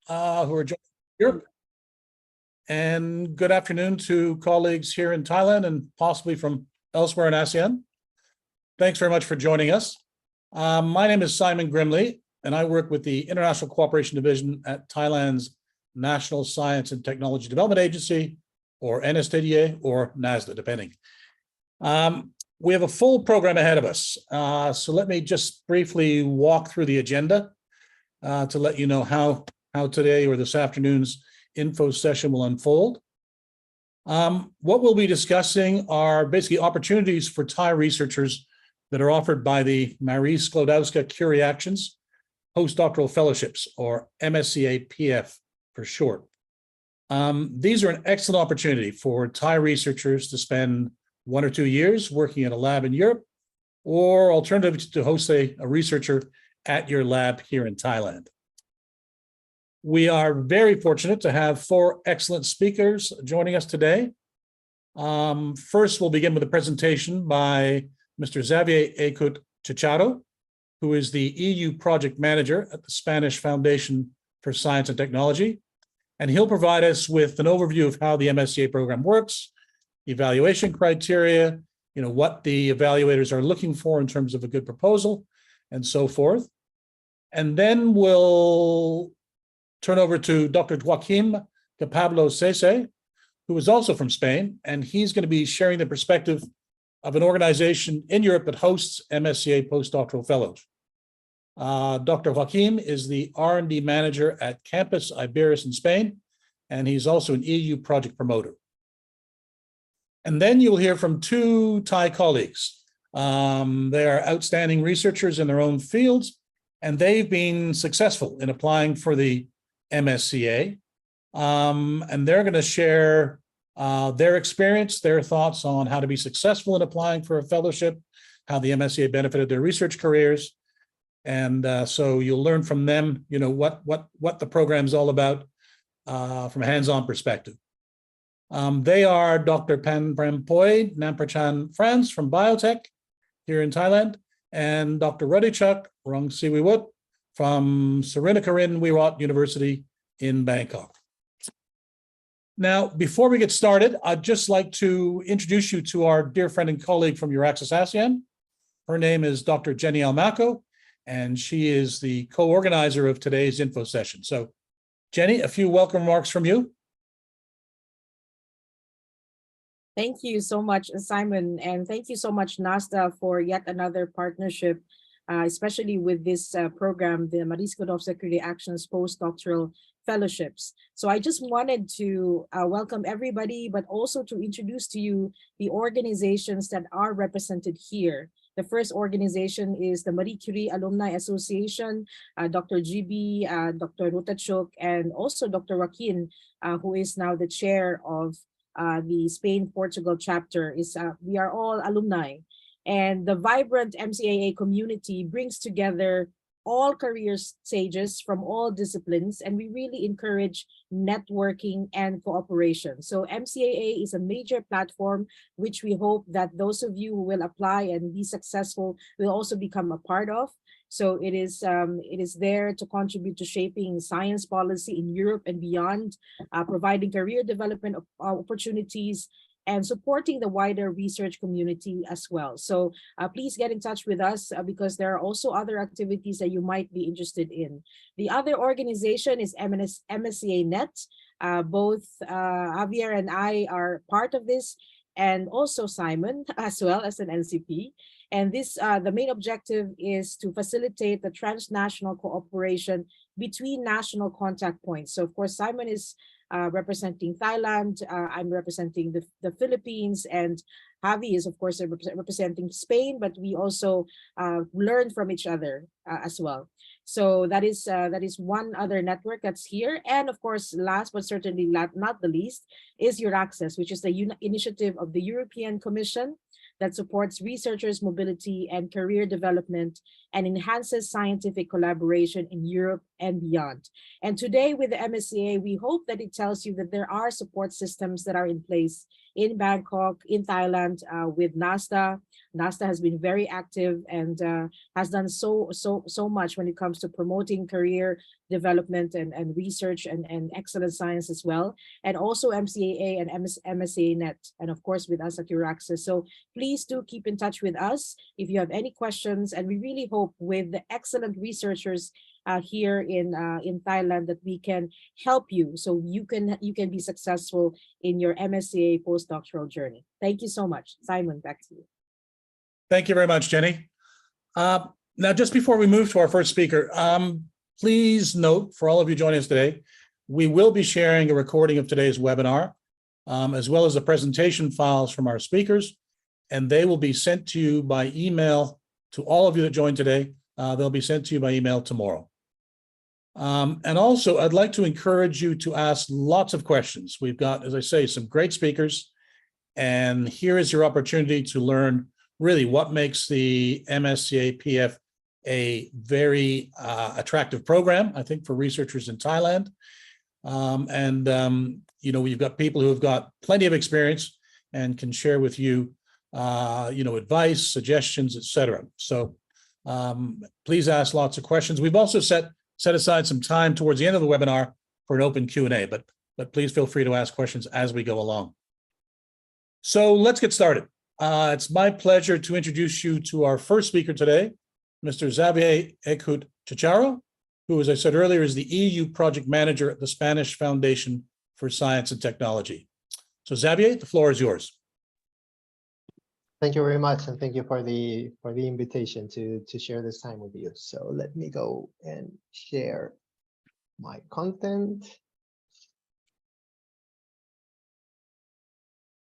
who are joining here. And good afternoon to colleagues here in Thailand and possibly from elsewhere in ASEAN. Thanks very much for joining us. My name is Simon Grimley, and I work with the International Cooperation Division at Thailand's National Science and Technology Development Agency, or NSTDA, or NASDA, depending. We have a full program ahead of us. So let me just briefly walk through the agenda to let you know how today or this afternoon's info session will unfold. What we'll be discussing are basically opportunities for Thai researchers that are offered by the Marie Skłodowska-Curie Actions Postdoctoral Fellowships, or MSCA PF for short. These are an excellent opportunity for Thai researchers to spend 1 or 2 years working in a lab in Europe, or alternatively to host a researcher at your lab here in Thailand. We are very fortunate to have 4 excellent speakers joining us today. First, we'll begin with a presentation by Mr. Xavier Acut Chicharo, who is the EU project manager at the Spanish Foundation for Science and Technology. And he'll provide us with an overview of how the MSCA program works, evaluation criteria, what the evaluators are looking for in terms of a good proposal, and so forth. And then we'll turn over to Dr. Joaquim Capablo Sese, who is also from Spain, and he's going to be sharing the perspective of an organization in Europe that hosts MSCA Postdoctoral Fellows. Dr. Joaquim is the R&D manager at Campus Iberis in Spain, and he's also an EU project promoter. And then you'll hear from 2 Thai colleagues. They are outstanding researchers in their own fields, and they've been successful in applying for the MSCA. And they're going to share their experience, their thoughts on how to be successful in applying for a fellowship, how the MSCA benefited their research careers. And so you'll learn from them, what the program's all about from a hands-on perspective. They are Dr. Panprampoi Namprachan Franz from Biotech here in Thailand, and Dr. Radichak Rongsiwiwut from Sarinakarin Wirat University in Bangkok. Now, before we get started, I'd just like to introduce you to our dear friend and colleague from Euraxis ASEAN. Her name is Dr. Jenny Almaco, and she is the co-organizer of today's info session. So, Jenny, a few welcome remarks from you. Thank you so much, Simon, and thank you so much, NASDA, for yet another partnership, especially with this program, the Marie Skłodowska-Curie Actions Postdoctoral Fellowships. So I just wanted to welcome everybody, but also to introduce to you the organizations that are represented here. The first organization is the Marie Curie Alumni Association, Dr. GB, Dr. Rutachuk, and also Dr. Joaquin, who is now the chair of the Spain-Portugal chapter. We are all alumni. And the vibrant MCAA community brings together all career stages from all disciplines, and we really encourage networking and cooperation. So MCAA is a major platform which we hope that those of you who will apply and be successful will also become a part of. So it is there to contribute to shaping science policy in Europe and beyond, providing career development opportunities, and supporting the wider research community as well. So please get in touch with us because there are also other activities that you might be interested in. The other organization is MSCA Net. Both Javier and I are part of this, and also Simon as well as an NCP. And this, the main objective is to facilitate the transnational cooperation between national contact points. So of course, Simon is representing Thailand, I'm representing the Philippines, and Javi is of course representing Spain, but we also learn from each other as well. So that is one other network that's here. And of course, last but certainly not the least, is Euraxis, which is the initiative of the European Commission that supports researchers' mobility and career development and enhances scientific collaboration in Europe and beyond. And today with the MSCA, we hope that it tells you that there are support systems that are in place in Bangkok, in Thailand, with NASDA, NASTA has been very active and has done so much when it comes to promoting career development and research and excellent science as well, and also MCAA and MSCA Net, and of course with us at Your Access. So please do keep in touch with us if you have any questions, and we really hope with the excellent researchers here in Thailand that we can help you so you can be successful in your MSCA postdoctoral journey. Thank you so much. Simon, back to you. Thank you very much, Jenny. Now, just before we move to our first speaker, please note for all of you joining us today, we will be sharing a recording of today's webinar, as well as the presentation files from our speakers, and they will be sent to you by email to all of you that joined today. They'll be sent to you by email tomorrow. And also, I'd like to encourage you to ask lots of questions. We've got, as I say, some great speakers, and here is your opportunity to learn really what makes the MSCA PF a very attractive program, I think, for researchers in Thailand. You know, we've got people who have got plenty of experience and can share with you, you know, advice, suggestions, etc. So please ask lots of questions. We've also set aside some time towards the end of the webinar for an open Q&A, but please feel free to ask questions as we go along. So let's get started. It's my pleasure to introduce you to our first speaker today, Mr. Xavier Ekut Chicharo, who, as I said earlier, is the EU project manager at the Spanish Foundation for Science and Technology. So Xavier, the floor is yours. Thank you very much, and thank you for the invitation to share this time with you. So let me go and share my content.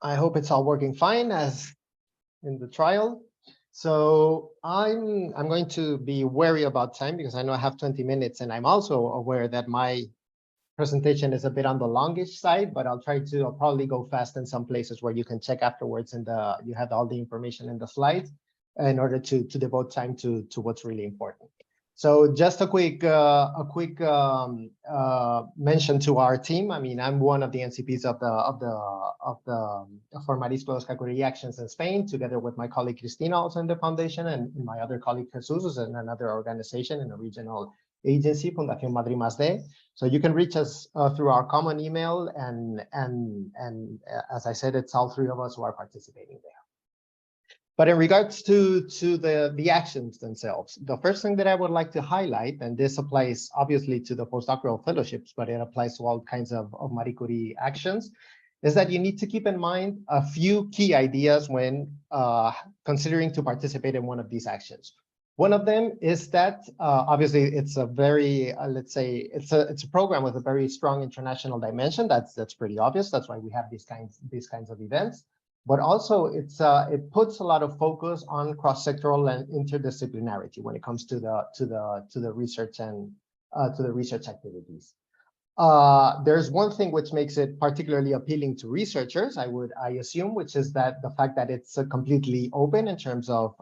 I hope it's all working fine as in the trial. So I'm going to be wary about time because I know I have 20 minutes, and I'm also aware that my presentation is a bit on the longish side, but I'll probably go fast in some places where you can check afterwards, and you have all the information in the slides in order to devote time to what's really important. So just a quick mention to our team. I mean, I'm one of the NCPs for Skłodowska-Curie actions in Spain, together with my colleague Cristina, also in the foundation, and my other colleague Jesus is in another organization in a regional agency, Fundación Madrid Más D. So you can reach us through our common email, and as I said, it's all three of us who are participating there. But in regards to the actions themselves, the first thing that I would like to highlight, and this applies obviously to the postdoctoral fellowships, but it applies to all kinds of Marie Curie actions, is that you need to keep in mind a few key ideas when considering to participate in one of these actions. One of them is that obviously it's a very, let's say, it's a program with a very strong international dimension. That's pretty obvious. That's why we have these kinds of events. But also it puts a lot of focus on cross-sectoral and interdisciplinarity when it comes to the research and to the research activities. There's one thing which makes it particularly appealing to researchers, I assume, which is that the fact that it's completely open in terms of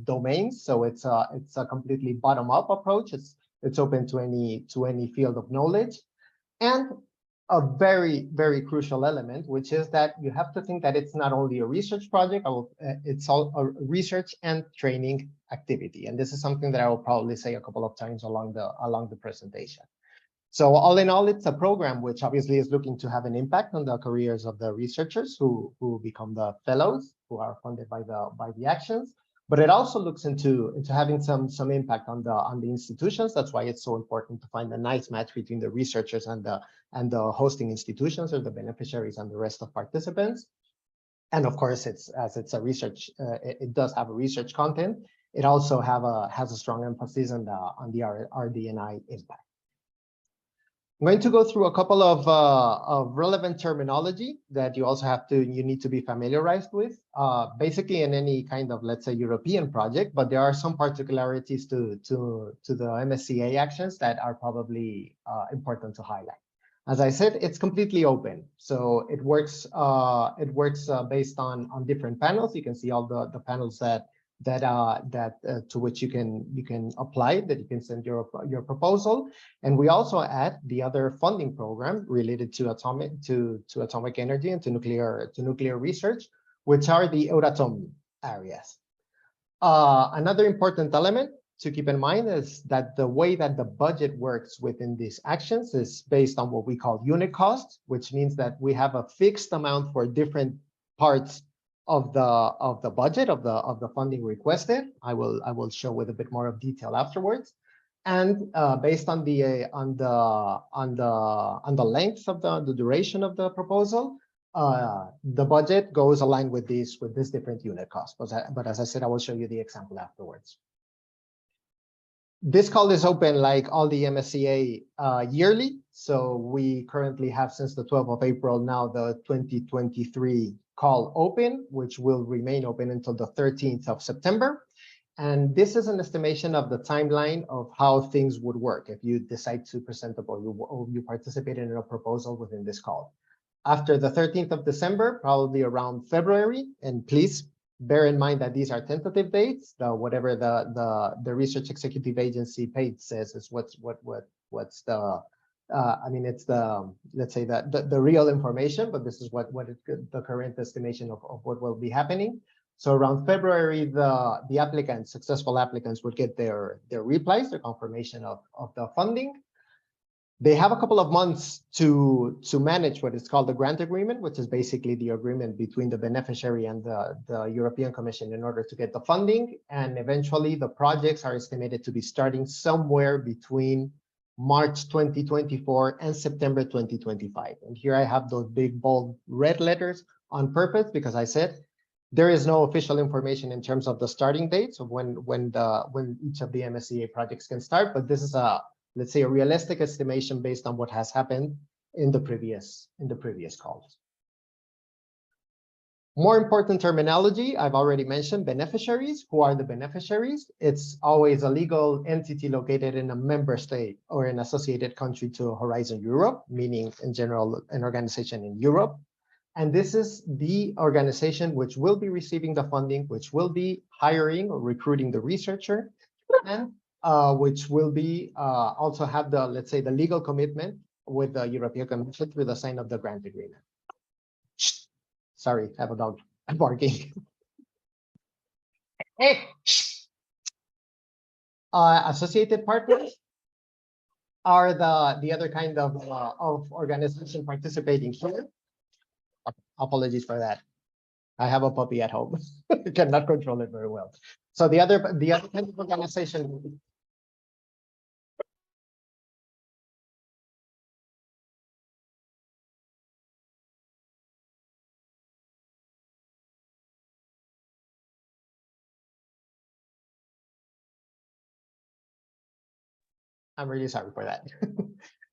domains. So it's a completely bottom-up approach. It's open to any field of knowledge, and a very, very crucial element, which is that you have to think that it's not only a research project, it's all a research and training activity. And this is something that I will probably say a couple of times along the presentation. So all in all, it's a program which obviously is looking to have an impact on the careers of the researchers who become the fellows, who are funded by the actions. But it also looks into having some impact on the institutions. That's why it's so important to find a nice match between the researchers and the hosting institutions, or the beneficiaries, and the rest of participants. And of course, as it's a research, it does have a research content. It also has a strong emphasis on the RD&I impact. I'm going to go through a couple of relevant terminology that you need to be familiarized with, basically in any kind of, let's say, European project, but there are some particularities to the MSCA actions that are probably important to highlight. As I said, it's completely open, so it works based on different panels. You can see all the panels that to which you can apply, that you can send your proposal. And we also add the other funding program related to atomic energy and to nuclear research, which are the Euratom areas. Another important element to keep in mind is that the way that the budget works within these actions is based on what we call unit cost, which means that we have a fixed amount for different parts of the budget of the funding requested. I will show with a bit more of detail afterwards. And based on the length of the duration of the proposal, the budget goes aligned with this different unit cost. But as I said, I will show you the example afterwards. This call is open like all the MSCA yearly. So we currently have, since the 12th of April now, the 2023 call open, which will remain open until the 13th of September. And this is an estimation of the timeline of how things would work if you decide to present or you participate in a proposal within this call. After the 13th of December, probably around February, and please bear in mind that these are tentative dates. Whatever the research executive agency page says is what's the I mean, it's the, let's say the real information, but this is the current estimation of what will be happening. So around February, the applicants, successful applicants, would get their replies, their confirmation of the funding. They have a couple of months to manage what is called the grant agreement, which is basically the agreement between the beneficiary and the European Commission in order to get the funding. And eventually, the projects are estimated to be starting somewhere between March 2024 and September 2025. And here I have those big, bold red letters on purpose, because I said there is no official information in terms of the starting dates of when each of the MSCA projects can start. But this is let's say a realistic estimation based on what has happened in the previous calls. More important terminology, I've already mentioned beneficiaries. Who are the beneficiaries? It's always a legal entity located in a member state or an associated country to Horizon Europe, meaning in general, an organization in Europe. And this is the organization which will be receiving the funding, which will be hiring or recruiting the researcher, and which will be also have the, let's say, the legal commitment with the European Commission through the sign of the grant agreement. Sorry, I have a dog barking. Hey. Associated partners are the other kind of organization participating here. Apologies for that. I have a puppy at home. I cannot control it very well. So the other kind of organization. I'm really sorry for that.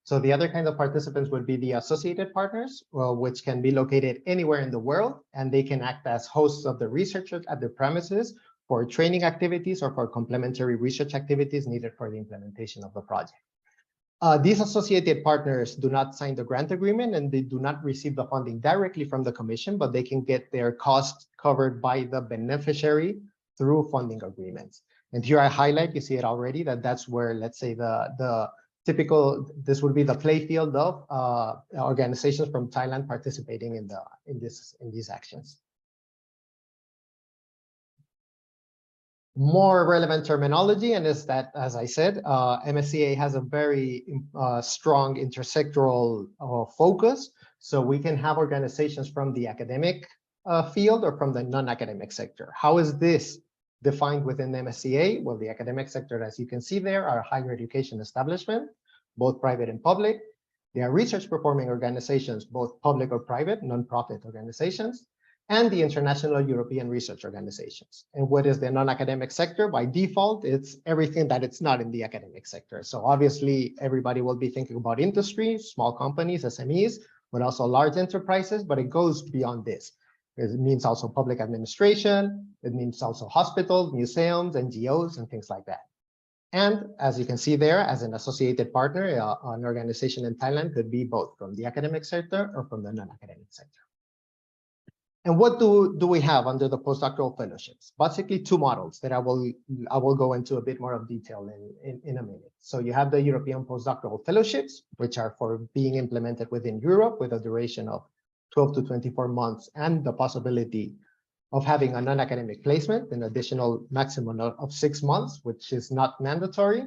So the other kind of participants would be the associated partners, which can be located anywhere in the world, and they can act as hosts of the researchers at the premises for training activities or for complementary research activities needed for the implementation of the project. These associated partners do not sign the grant agreement, and they do not receive the funding directly from the Commission, but they can get their costs covered by the beneficiary through funding agreements. And here I highlight, you see it already, that's where, let's say, the typical, this would be the play field of organizations from Thailand participating in these actions. More relevant terminology, and is that, as I said, MSCA has a very strong intersectoral focus. So we can have organizations from the academic field or from the non-academic sector. How is this defined within MSCA? Well, the academic sector, as you can see there, are higher education establishments, both private and public. They are research performing organizations, both public or private, non-profit organizations, and the international European research organizations. And what is the non-academic sector? By default, it's everything that it's not in the academic sector. So obviously, everybody will be thinking about industry, small companies, SMEs, but also large enterprises, but it goes beyond this. It means also public administration. It means also hospitals, museums, NGOs, and things like that. And as you can see there, as an associated partner, an organization in Thailand could be both from the academic sector or from the non-academic sector. And what do we have under the postdoctoral fellowships? Basically, two models that I will go into a bit more of detail in a minute. So you have the European postdoctoral fellowships, which are for being implemented within Europe with a duration of 12 to 24 months and the possibility of having a non-academic placement, an additional maximum of 6 months, which is not mandatory,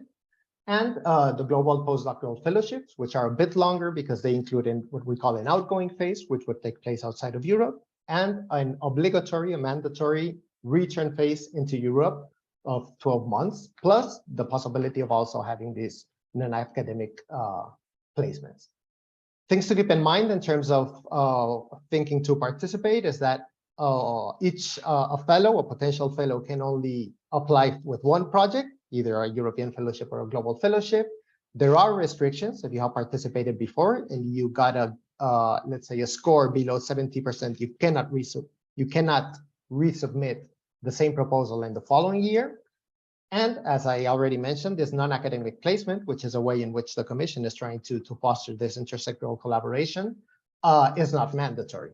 and the global postdoctoral fellowships, which are a bit longer because they include in what we call an outgoing phase, which would take place outside of Europe, and an obligatory, a mandatory return phase into Europe of 12 months, plus the possibility of also having these non-academic placements. Things to keep in mind in terms of thinking to participate is that a potential fellow can only apply with one project, either a European fellowship or a global fellowship. There are restrictions. If you have participated before and you got a, let's say, a score below 70%, you cannot resubmit the same proposal in the following year. And as I already mentioned, this non-academic placement, which is a way in which the Commission is trying to foster this intersectoral collaboration, is not mandatory.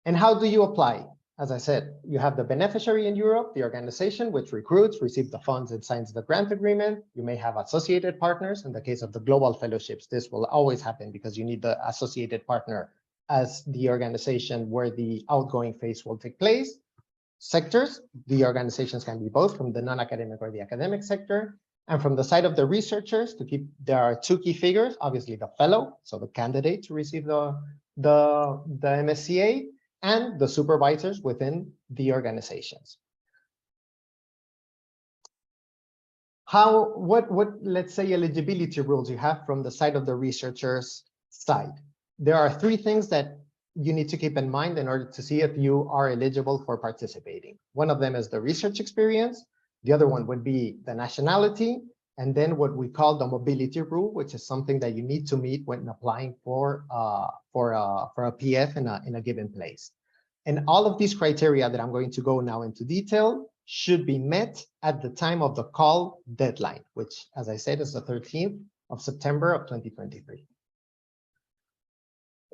And how do you apply? As I said, you have the beneficiary in Europe, the organization which recruits, receives the funds, and signs the grant agreement. You may have associated partners. In the case of the global fellowships, this will always happen because you need the associated partner as the organization where the outgoing phase will take place. Sectors, the organizations can be both from the non-academic or the academic sector. And from the side of the researchers, there are two key figures, obviously the fellow, so the candidate to receive the MSCA, and the supervisors within the organizations. What let's say eligibility rules you have from the side of the researchers side? There are three things that you need to keep in mind in order to see if you are eligible for participating. One of them is the research experience. The other one would be the nationality, and then what we call the mobility rule, which is something that you need to meet when applying for a PF in a given place. And all of these criteria that I'm going to go now into detail should be met at the time of the call deadline, which, as I said, is the 13th of September of 2023.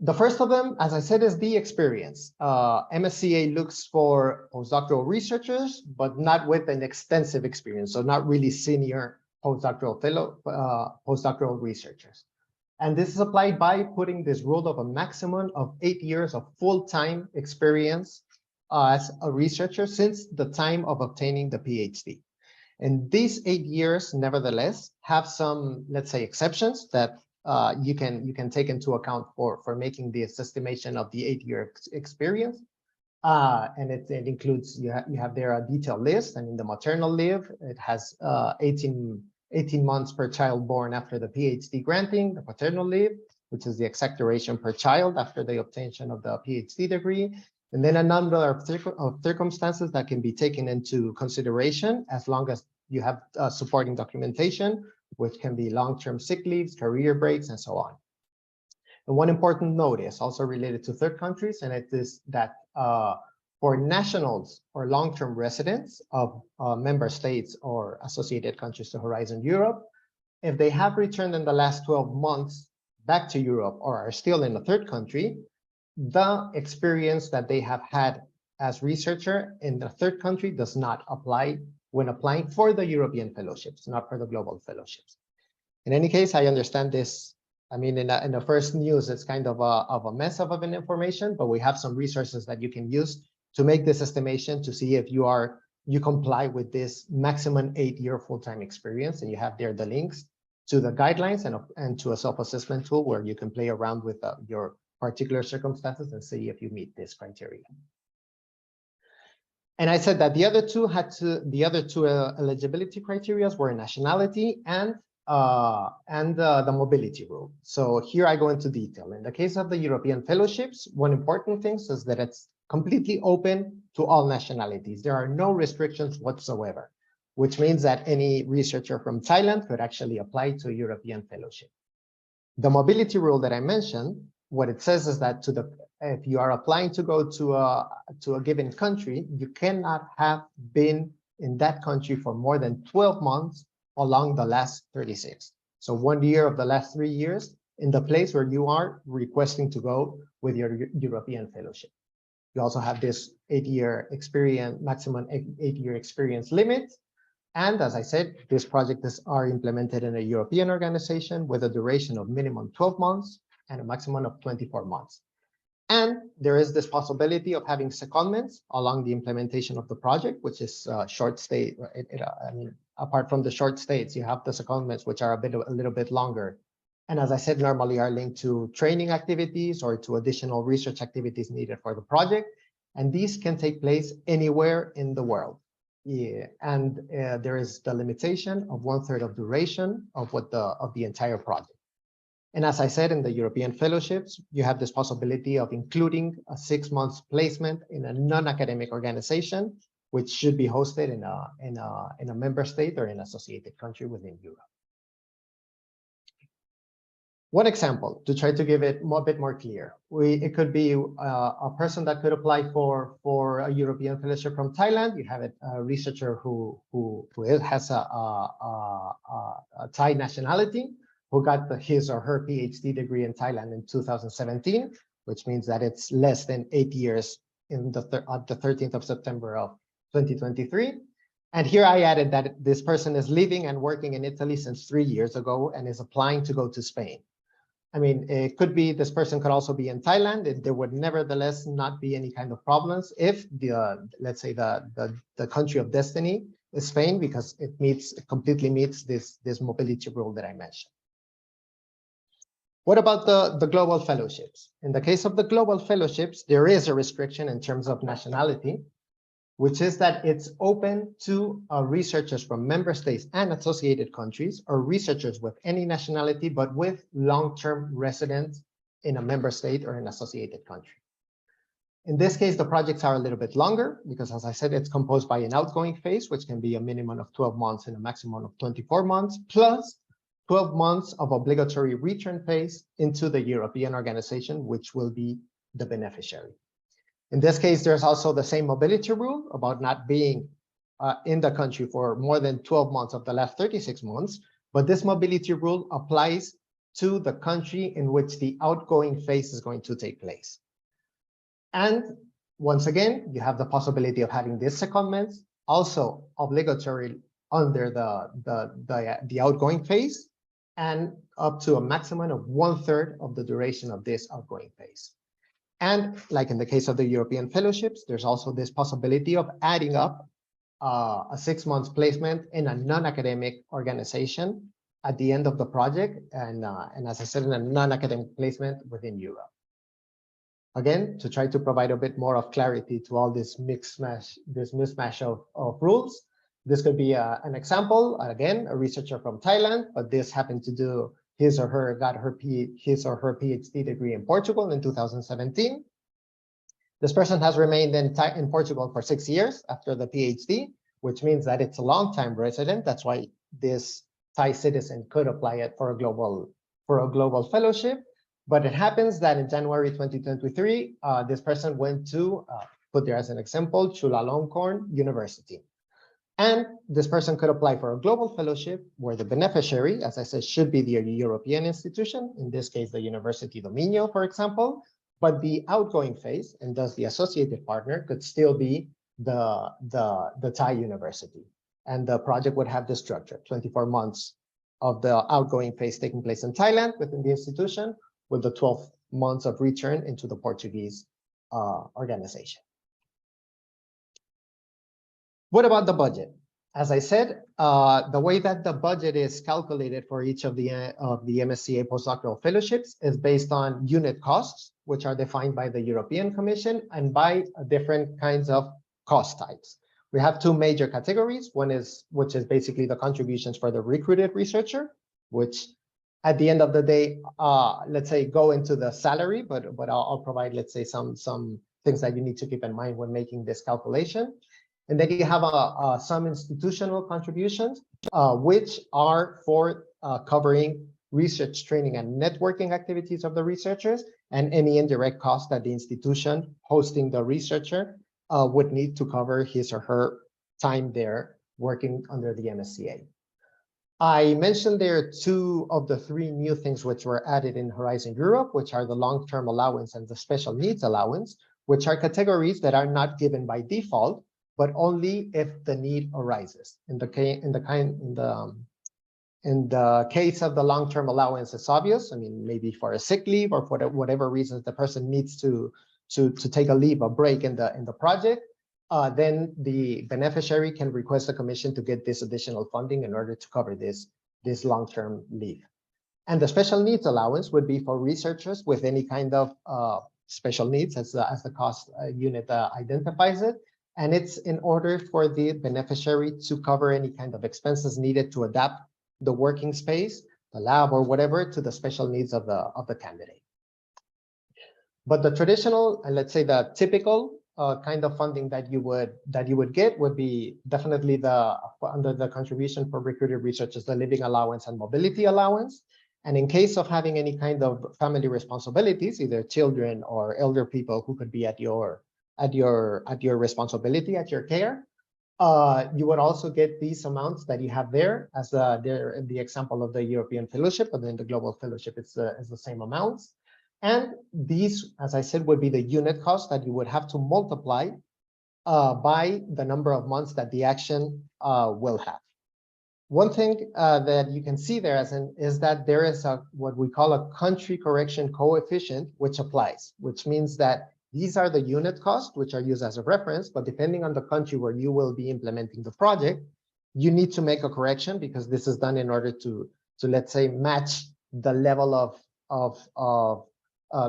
The first of them, as I said, is the experience. MSCA looks for postdoctoral researchers, but not with an extensive experience, so not really senior postdoctoral researchers. And this is applied by putting this rule of a maximum of 8 years of full-time experience as a researcher since the time of obtaining the PhD. And these 8 years, nevertheless, have some, let's say, exceptions that you can take into account for making this estimation of the 8-year experience. And it includes, you have there a detailed list, and in the maternal leave, it has 18 months per child born after the PhD granting, the paternal leave, which is the exact duration per child after the obtention of the PhD degree, and then a number of circumstances that can be taken into consideration as long as you have supporting documentation, which can be long-term sick leaves, career breaks, and so on. And one important note is also related to third countries, and it is that for nationals or long-term residents of member states or associated countries to Horizon Europe, if they have returned in the last 12 months back to Europe or are still in a third country, the experience that they have had as researcher in the third country does not apply when applying for the European fellowships, not for the global fellowships. In any case, I understand this. I mean, in the first news, it's kind of a mess of an information, but we have some resources that you can use to make this estimation to see if you comply with this maximum 8-year full-time experience. And you have there the links to the guidelines and to a self-assessment tool where you can play around with your particular circumstances and see if you meet this criteria. And I said that the other two eligibility criteria were nationality and the mobility rule. So here I go into detail. In the case of the European fellowships, one important thing is that it's completely open to all nationalities. There are no restrictions whatsoever, which means that any researcher from Thailand could actually apply to a European fellowship. The mobility rule that I mentioned, what it says is that if you are applying to go to a given country, you cannot have been in that country for more than 12 months along the last 36. So 1 year of the last 3 years in the place where you are requesting to go with your European fellowship. You also have this 8-year experience, maximum 8-year experience limit. And as I said, these projects are implemented in a European organization with a duration of minimum 12 months and a maximum of 24 months. And there is this possibility of having secondments along the implementation of the project, which is short stay. I mean, apart from the short stays, you have the secondments, which are a little bit longer. And as I said, normally are linked to training activities or to additional research activities needed for the project. And these can take place anywhere in the world. Yeah, and there is the limitation of 1/3 of duration of the entire project. And as I said, in the European fellowships, you have this possibility of including a 6 months placement in a non-academic organization, which should be hosted in a member state or an associated country within Europe. One example to try to give it a bit more clear, it could be a person that could apply for a European fellowship from Thailand. You have a researcher who has a Thai nationality, who got his or her PhD degree in Thailand in 2017, which means that it's less than 8 years on the 13th of September of 2023. And here I added that this person is living and working in Italy since 3 years ago and is applying to go to Spain. I mean, it could be this person could also be in Thailand. There would nevertheless not be any kind of problems if let's say the country of destiny is Spain, because it completely meets this mobility rule that I mentioned. What about the global fellowships? In the case of the global fellowships, there is a restriction in terms of nationality, which is that it's open to researchers from member states and associated countries, or researchers with any nationality, but with long-term residence in a member state or an associated country. In this case, the projects are a little bit longer because, as I said, it's composed by an outgoing phase, which can be a minimum of 12 months and a maximum of 24 months, plus 12 months of obligatory return phase into the European organization, which will be the beneficiary. In this case, there's also the same mobility rule about not being in the country for more than 12 months of the last 36 months, but this mobility rule applies to the country in which the outgoing phase is going to take place. And once again, you have the possibility of having this secondment also obligatory under the outgoing phase, and up to a maximum of 1/3 of the duration of this outgoing phase. And like in the case of the European fellowships, there's also this possibility of adding up a 6 months placement in a non-academic organization at the end of the project, and as I said, in a non-academic placement within Europe. Again, to try to provide a bit more of clarity to all this mismatch of rules, this could be an example. Again, a researcher from Thailand, but this happened to do his or her PhD degree in Portugal in 2017. This person has remained in Portugal for 6 years after the PhD, which means that it's a long-time resident. That's why this Thai citizen could apply it for a global fellowship. But it happens that in January 2023, this person went to, put there as an example, Chulalongkorn University. And this person could apply for a global fellowship where the beneficiary, as I said, should be the European institution, in this case, the University do Minho, for example, but the outgoing phase, and thus the associated partner, could still be the Thai university. And the project would have this structure: 24 months of the outgoing phase taking place in Thailand within the institution, with the 12 months of return into the Portuguese organization. What about the budget? As I said, the way that the budget is calculated for each of the MSCA postdoctoral fellowships is based on unit costs, which are defined by the European Commission and by different kinds of cost types. We have two major categories. One is, which is basically the contributions for the recruited researcher, which at the end of the day, let's say, go into the salary, but I'll provide, let's say, some things that you need to keep in mind when making this calculation. And then you have some institutional contributions, which are for covering research training and networking activities of the researchers, and any indirect cost that the institution hosting the researcher would need to cover his or her time there working under the MSCA. I mentioned there are 2 of the 3 new things which were added in Horizon Europe, which are the long-term allowance and the special needs allowance, which are categories that are not given by default, but only if the need arises. In the In the case of the long-term allowance, it's obvious. I mean, maybe for a sick leave or for whatever reasons the person needs to take a leave, a break in the project, then the beneficiary can request the commission to get this additional funding in order to cover this long-term leave. And the special needs allowance would be for researchers with any kind of special needs, as the cost unit identifies it. And it's in order for the beneficiary to cover any kind of expenses needed to adapt the working space, the lab, or whatever to the special needs of the candidate. But the traditional, and let's say the typical kind of funding that you would get would be definitely under the contribution for recruited researchers, the living allowance and mobility allowance. And in case of having any kind of family responsibilities, either children or elder people who could be at your responsibility, at your care, you would also get these amounts that you have there, as there in the example of the European Fellowship, but then the Global Fellowship is the same amounts. And these, as I said, would be the unit cost that you would have to multiply by the number of months that the action will have. One thing that you can see there is that there is what we call a country correction coefficient, which applies, which means that these are the unit costs, which are used as a reference, but depending on the country where you will be implementing the project, you need to make a correction, because this is done in order to let's say, match the level of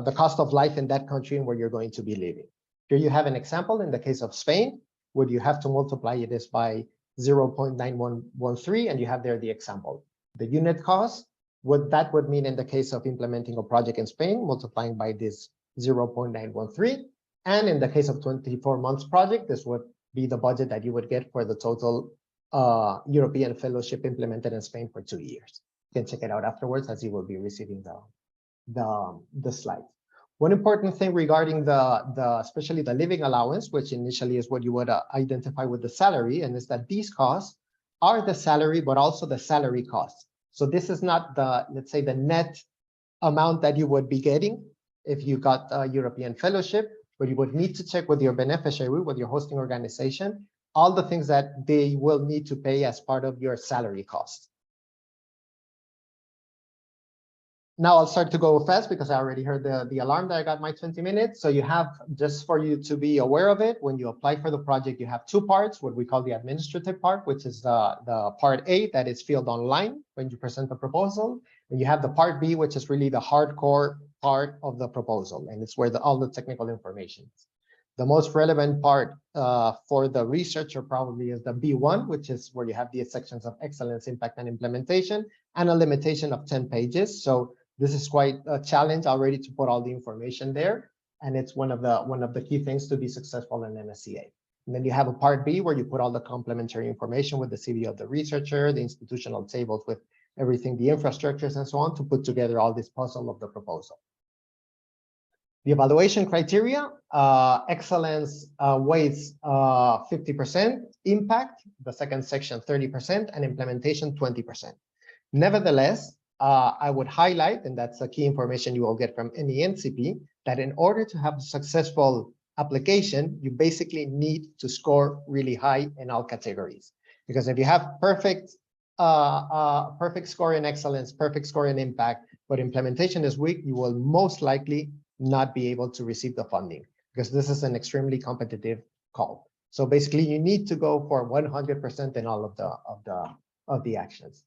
the cost of life in that country and where you're going to be living. Here you have an example in the case of Spain, where you have to multiply this by 0.9113, and you have there the example. The unit cost, what that would mean in the case of implementing a project in Spain, multiplying by this 0.913. And in the case of 24 months project, this would be the budget that you would get for the total European Fellowship implemented in Spain for 2 years. You can check it out afterwards, as you will be receiving the slides. One important thing regarding especially the living allowance, which initially is what you would identify with the salary, and is that these costs are the salary, but also the salary costs. So this is not let's say, the net amount that you would be getting if you got a European Fellowship, but you would need to check with your beneficiary, with your hosting organization, all the things that they will need to pay as part of your salary cost. Now I'll start to go fast because I already heard the alarm that I got my 20 minutes. So you have, just for you to be aware of it, when you apply for the project, you have 2 parts, what we call the administrative part, which is the part A that is filled online when you present the proposal. And you have the part B, which is really the hardcore part of the proposal. And it's where all the technical information is. The most relevant part for the researcher probably is the B1, which is where you have the sections of excellence, impact, and implementation, and a limitation of 10 pages. So this is quite a challenge already to put all the information there. And it's one of the key things to be successful in MSCA. And then you have a part B where you put all the complementary information with the CV of the researcher, the institutional tables with everything, the infrastructures and so on, to put together all this puzzle of the proposal. The evaluation criteria, excellence weighs 50%, impact, the second section 30%, and implementation 20%. Nevertheless, I would highlight, and that's the key information you will get from any NCP, that in order to have a successful application, you basically need to score really high in all categories. Because if you have perfect score in excellence, perfect score in impact, but implementation is weak, you will most likely not be able to receive the funding, because this is an extremely competitive call. So basically, you need to go for 100% in all of the actions.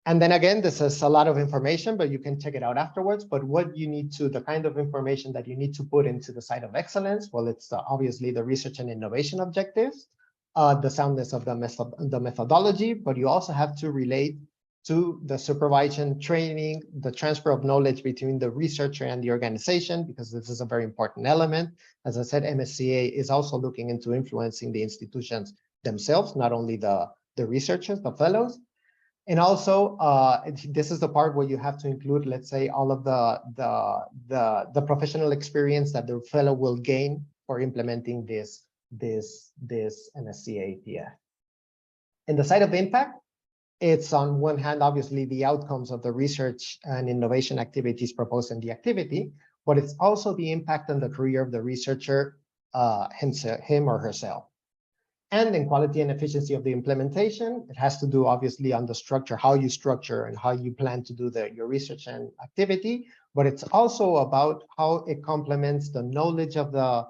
And then again, this is a lot of information, but you can check it out afterwards. But what you need to, the kind of information that you need to put into the site of excellence, well, it's obviously the research and innovation objectives, the soundness of the methodology, but you also have to relate to the supervision, training, the transfer of knowledge between the researcher and the organization, because this is a very important element. As I said, MSCA is also looking into influencing the institutions themselves, not only the researchers, the fellows. And also, this is the part where you have to include, let's say, all of the professional experience that the fellow will gain for implementing this MSCA PF. In the side of impact, it's on one hand, obviously, the outcomes of the research and innovation activities proposed in the activity, but it's also the impact on the career of the researcher, him or herself. And then quality and efficiency of the implementation. It has to do obviously on the structure, how you structure and how you plan to do your research and activity, but it's also about how it complements the knowledge of the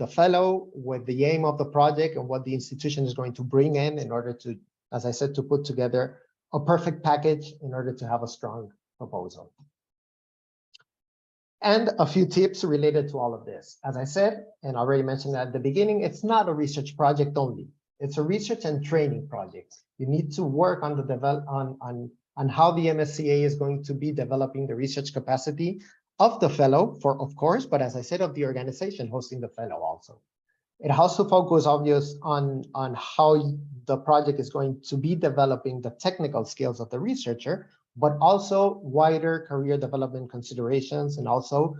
fellow with the aim of the project and what the institution is going to bring in order to, as I said, to put together a perfect package in order to have a strong proposal. And a few tips related to all of this. As I said, and already mentioned at the beginning, it's not a research project only. It's a research and training project. You need to work on on how the MSCA is going to be developing the research capacity of the fellow, of course, but as I said, of the organization hosting the fellow also. It also focuses on how the project is going to be developing the technical skills of the researcher, but also wider career development considerations and also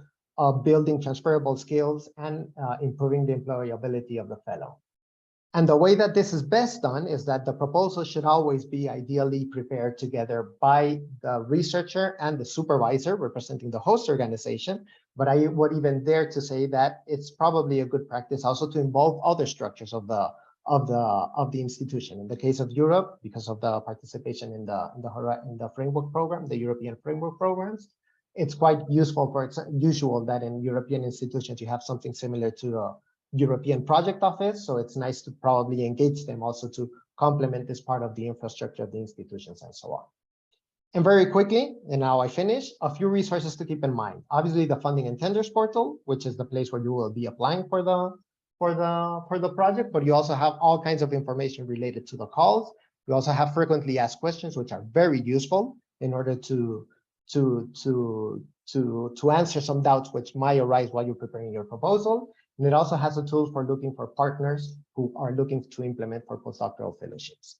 building transferable skills and improving the employability of the fellow. And the way that this is best done is that the proposal should always be ideally prepared together by the researcher and the supervisor representing the host organization. But I would even dare to say that it's probably a good practice also to involve other structures of the institution. In the case of Europe, because of the participation in the framework program, the European framework programs, it's quite usual that in European institutions you have something similar to the European Project Office. So it's nice to probably engage them also to complement this part of the infrastructure of the institutions and so on. And very quickly, and now I finish, a few resources to keep in mind. Obviously, the funding and tenders portal, which is the place where you will be applying for the project, but you also have all kinds of information related to the calls. You also have frequently asked questions, which are very useful in order to answer some doubts which might arise while you're preparing your proposal. And it also has a tool for looking for partners who are looking to implement for postdoctoral fellowships.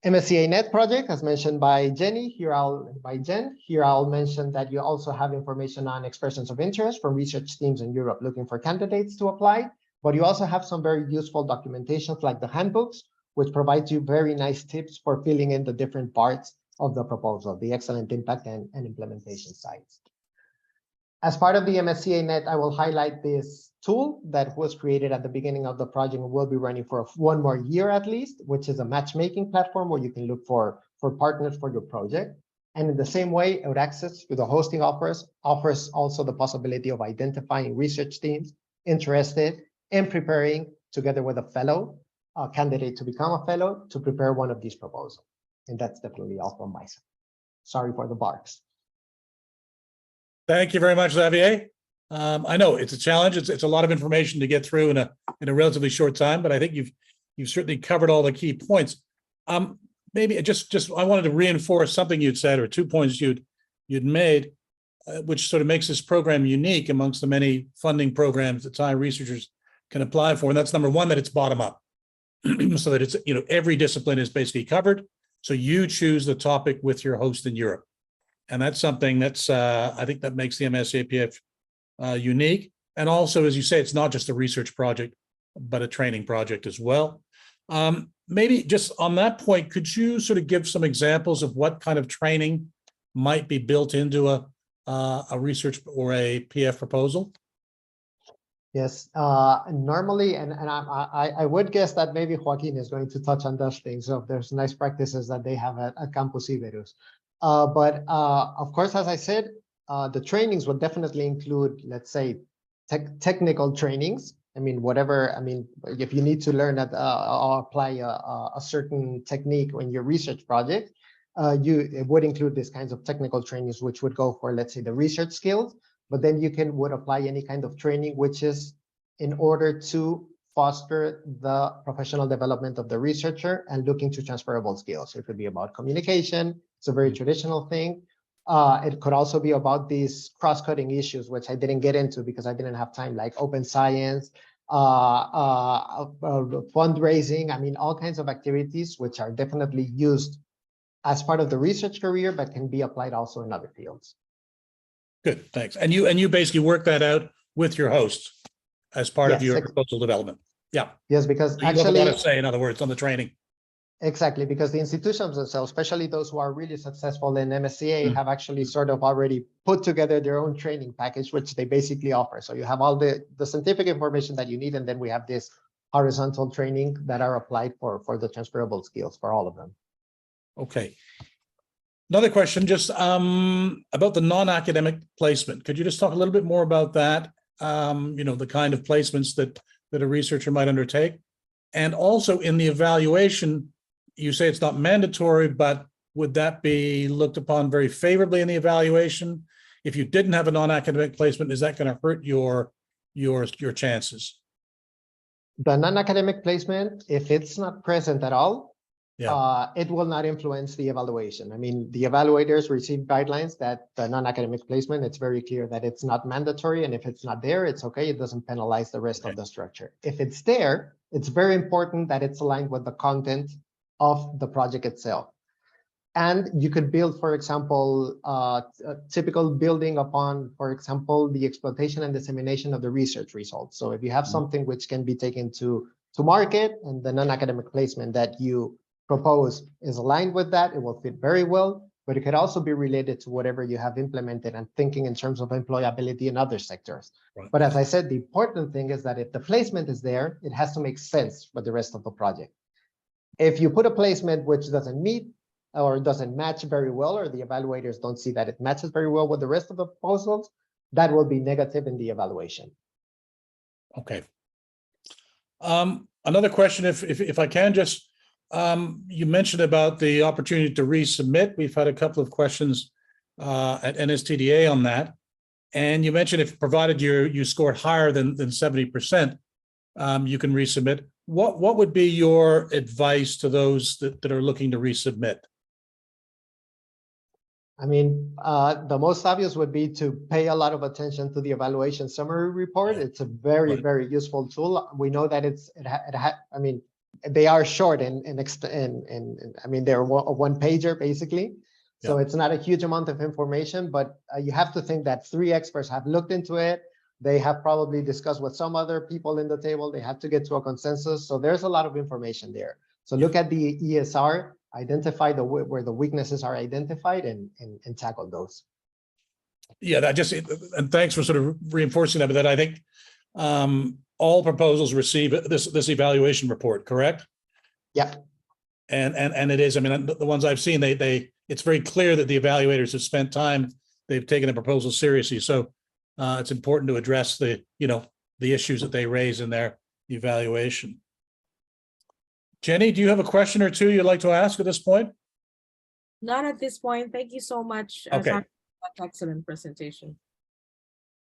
MSCA Net project, as mentioned by Jen, here I'll mention that you also have information on expressions of interest from research teams in Europe looking for candidates to apply. But you also have some very useful documentations like the handbooks, which provides you very nice tips for filling in the different parts of the proposal, the excellent impact and implementation sites. As part of the MSCA Net, I will highlight this tool that was created at the beginning of the project and will be running for 1 more year at least, which is a matchmaking platform where you can look for partners for your project. And in the same way, Euraccess through the hosting offers also the possibility of identifying research teams interested in preparing together with a fellow, candidate to become a fellow, to prepare one of these proposals. And that's definitely all from my side. Sorry for the barks. Thank you very much, Xavier. I know it's a challenge. It's a lot of information to get through in a relatively short time, but I think you've certainly covered all the key points. Maybe just I wanted to reinforce something you'd said, or 2 points you'd made, which sort of makes this program unique amongst the many funding programs that Thai researchers can apply for. And that's number one, that it's bottom up, so that it's, every discipline is basically covered. So you choose the topic with your host in Europe. And that's something that's, I think that makes the MSCA PF unique. And also, as you say, it's not just a research project, but a training project as well. Maybe just on that point, could you sort of give some examples of what kind of training might be built into a research or a PF proposal? Yes, normally, and I would guess that maybe Joaquin is going to touch on those things. So there's nice practices that they have at Campus Iberus. But of course, as I said, the trainings would definitely include, let's say, technical trainings. I mean, if you need to learn or apply a certain technique in your research project, it would include these kinds of technical trainings, which would go for, let's say, the research skills. But then you would apply any kind of training which is in order to foster the professional development of the researcher and looking to transferable skills. So it could be about communication. It's a very traditional thing. It could also be about these cross-cutting issues, which I didn't get into because I didn't have time, like open science, fundraising. I mean, all kinds of activities which are definitely used as part of the research career, but can be applied also in other fields. Good, thanks. And you basically work that out with your host as part of your proposal development. Yeah. Yes, because so actually, you have a lot to say, in other words, on the training. Exactly, because the institutions themselves, especially those who are really successful in MSCA, have actually sort of already put together their own training package, which they basically offer. So you have all the scientific information that you need, and then we have this horizontal training that are applied for the transferable skills for all of them. Okay. Another question, just about the non-academic placement. Could you just talk a little bit more about that? The kind of placements that a researcher might undertake. And also in the evaluation, you say it's not mandatory, but would that be looked upon very favorably in the evaluation? If you didn't have a non-academic placement, is that going to hurt your chances? The non-academic placement, if it's not present at all, Yeah. it will not influence the evaluation. I mean, the evaluators receive guidelines that the non-academic placement, it's very clear that it's not mandatory. And if it's not there, it's okay. It doesn't penalize the rest of the structure. If it's there, it's very important that it's aligned with the content of the project itself. And you could build, for example, a typical building upon, for example, the exploitation and dissemination of the research results. So if you have something which can be taken to market and the non-academic placement that you propose is aligned with that, it will fit very well, but it could also be related to whatever you have implemented and thinking in terms of employability in other sectors. Right. But as I said, the important thing is that if the placement is there, it has to make sense for the rest of the project. If you put a placement which doesn't meet or doesn't match very well, or the evaluators don't see that it matches very well with the rest of the proposals, that will be negative in the evaluation. Okay. Another question, if I can just, you mentioned about the opportunity to resubmit. We've had a couple of questions at NSTDA on that. And you mentioned if provided you scored higher than 70%, you can resubmit. What would be your advice to those that are looking to resubmit? I mean, the most obvious would be to pay a lot of attention to the evaluation summary report. It's a very, very useful tool. We know that I mean, they are short and I mean, they're one pager basically. So it's not a huge amount of information, but you have to think that 3 experts have looked into it. They have probably discussed with some other people in the table. They have to get to a consensus. So there's a lot of information there. So look at the ESR, identify where the weaknesses are identified and tackle those. Yeah, and thanks for sort of reinforcing that, but that I think all proposals receive this evaluation report, correct? Yeah. And it is, I mean, the ones I've seen, it's very clear that the evaluators have spent time, they've taken the proposal seriously. So it's important to address the issues that they raise in their evaluation. Jenny, do you have a question or two you'd like to ask at this point? Not at this point. Thank you so much. Okay. Excellent presentation.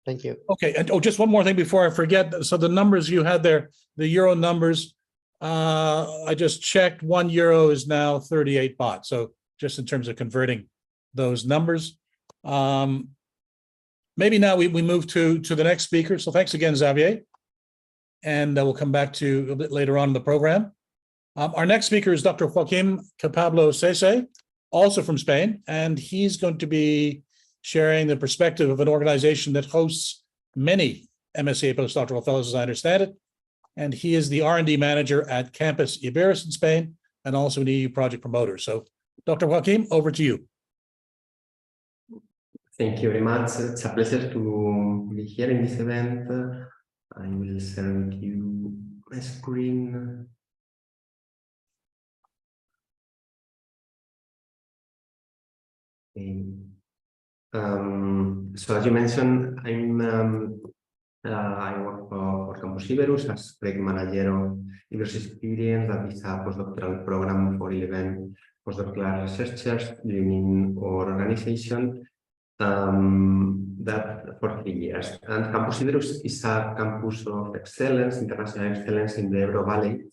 Thank you. Okay, and just one more thing before I forget. So the numbers you had there, the euro numbers, I just checked, €1 is now 38 baht. So just in terms of converting those numbers. Maybe now we move to the next speaker. So thanks again, Xavier. And we'll come back to you a bit later on in the program. Our next speaker is Dr. Joaquim Capablo Cese, also from Spain, and he's going to be sharing the perspective of an organization that hosts many MSCA Postdoctoral Fellows, as I understand it. And he is the R&D manager at Campus Iberis in Spain, and also an EU project promoter. So, Dr. Joaquim, over to you. Thank you very much. It's a pleasure to be here in this event. I will share with you my screen. Okay. So as you mentioned, I work for Campus Iberus as project manager of Iberus Experience. That is a postdoctoral program for 11 postdoctoral researchers living in our organization. That for 3 years. And Campus Iberus is a campus of excellence, international excellence in the Ebro Valley,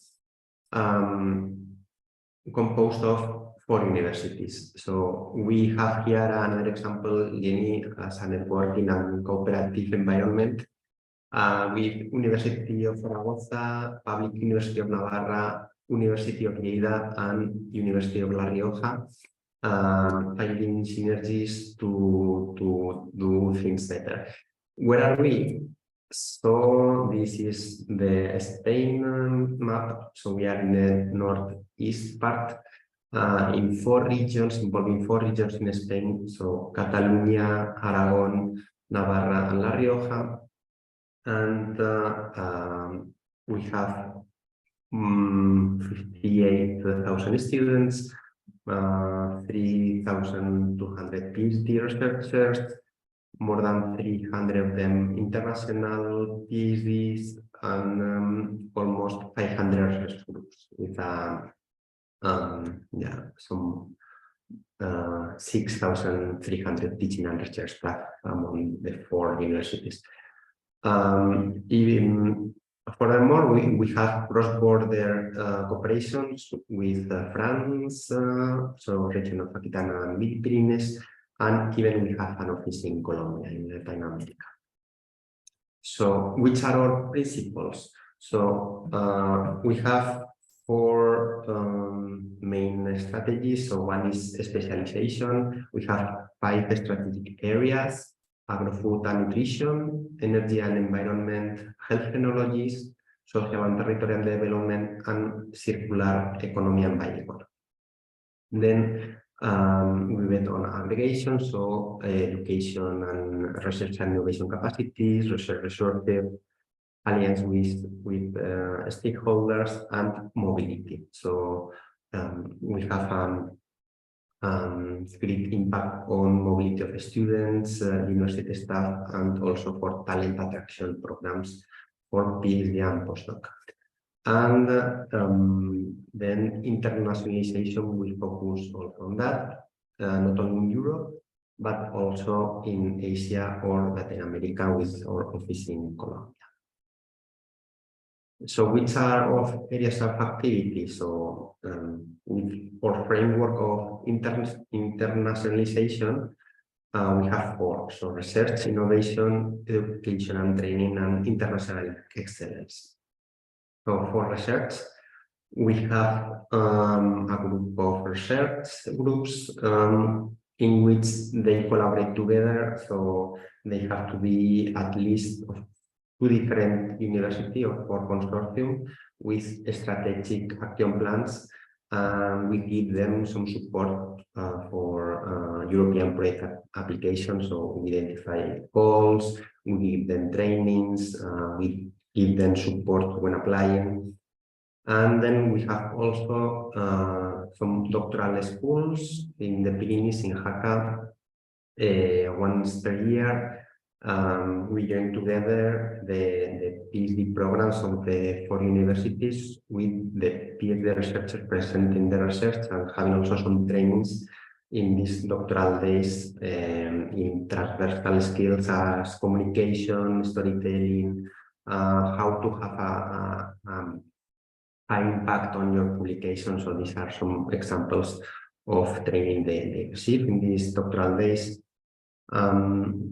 composed of 4 universities. So we have here another example, Jenny, as a networking and cooperative environment with University of Zaragoza, Public University of Navarra, University of Lleida, and University of La Rioja, finding synergies to do things better. Where are we? So this is the Spain map. So we are in the northeast part, in 4 regions, involving 4 regions in Spain. So Catalonia, Aragon, Navarra, and La Rioja. And we have 58,000 students, 3,200 PhD researchers, more than 300 of them international PhDs, and almost 500 research groups with some 6,300 teaching and research staff among the 4 universities. Even furthermore, we have cross-border cooperations with France, so region of Aquitania and Mid-Pyrenees, and even we have an office in Colombia, in Latin America. So, which are our principles? So, we have 4 main strategies. So, one is specialization. We have 5 strategic areas: agro-food and nutrition, energy and environment, health technologies, social and territorial development, and circular economy and bioeconomy. Then we went on aggregation, so education and research and innovation capacities, research resources, alliance with stakeholders, and mobility. So we have great impact on mobility of students, university staff, and also for talent attraction programs for PhD and postdoc. And then internationalization will focus also on that, not only in Europe, but also in Asia or Latin America with our office in Colombia. So which are of areas of activity? So with our framework of internationalization, we have 4. So research, innovation, education and training, and international excellence. So for research, we have a group of research groups in which they collaborate together. So they have to be at least of 2 different universities or consortium with strategic action plans. We give them some support for European project applications. So we identify goals, we give them trainings, we give them support when applying. And then we have also some doctoral schools in the Pyrenees, in Jaca, once per year. We join together the PhD programs of the 4 universities with the PhD researchers presenting the research and having also some trainings in these doctoral days in transversal skills as communication, storytelling, how to have a high impact on your publication. So these are some examples of training they receive in these doctoral days.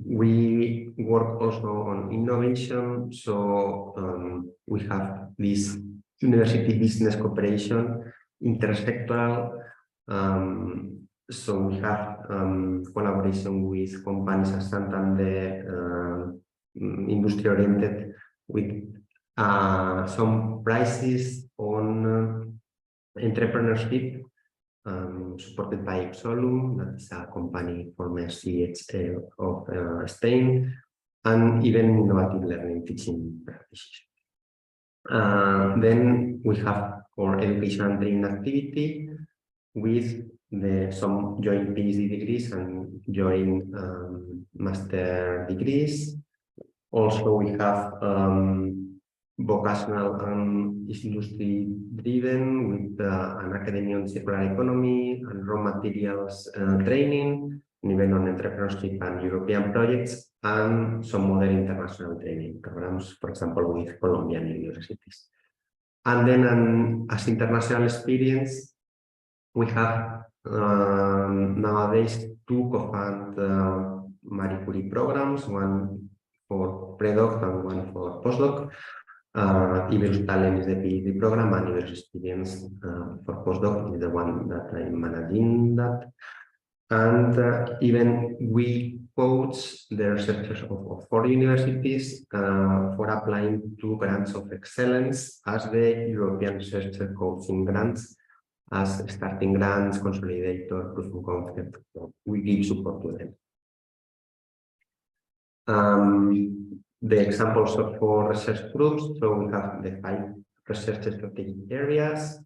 We work also on innovation. So we have this university business cooperation, intersectoral. So we have collaboration with companies as Santander, industry-oriented, with some prizes on entrepreneurship, supported by Ipsolum, that is a company from MSCA of Spain, and even innovative learning teaching practices. Then we have our education and training activity with some joint PhD degrees and joint master degrees. Also, we have vocational and industry-driven with an academy on circular economy and raw materials training, and even on entrepreneurship and European projects, and some other international training programs, for example, with Colombian universities. And then as international experience, we have nowadays 2 co-fund Marie Curie programs, one for pre-doc and one for postdoc. Iber's Talent is the PhD program, and Iber's Experience for postdoc is the one that I'm managing that. And even we coach the researchers of 4 universities for applying to grants of excellence as the European Researcher Coaching Grants, as starting grants, consolidator, proof of concept. So we give support to them. The examples of 4 research groups. So we have the 5 research strategic areas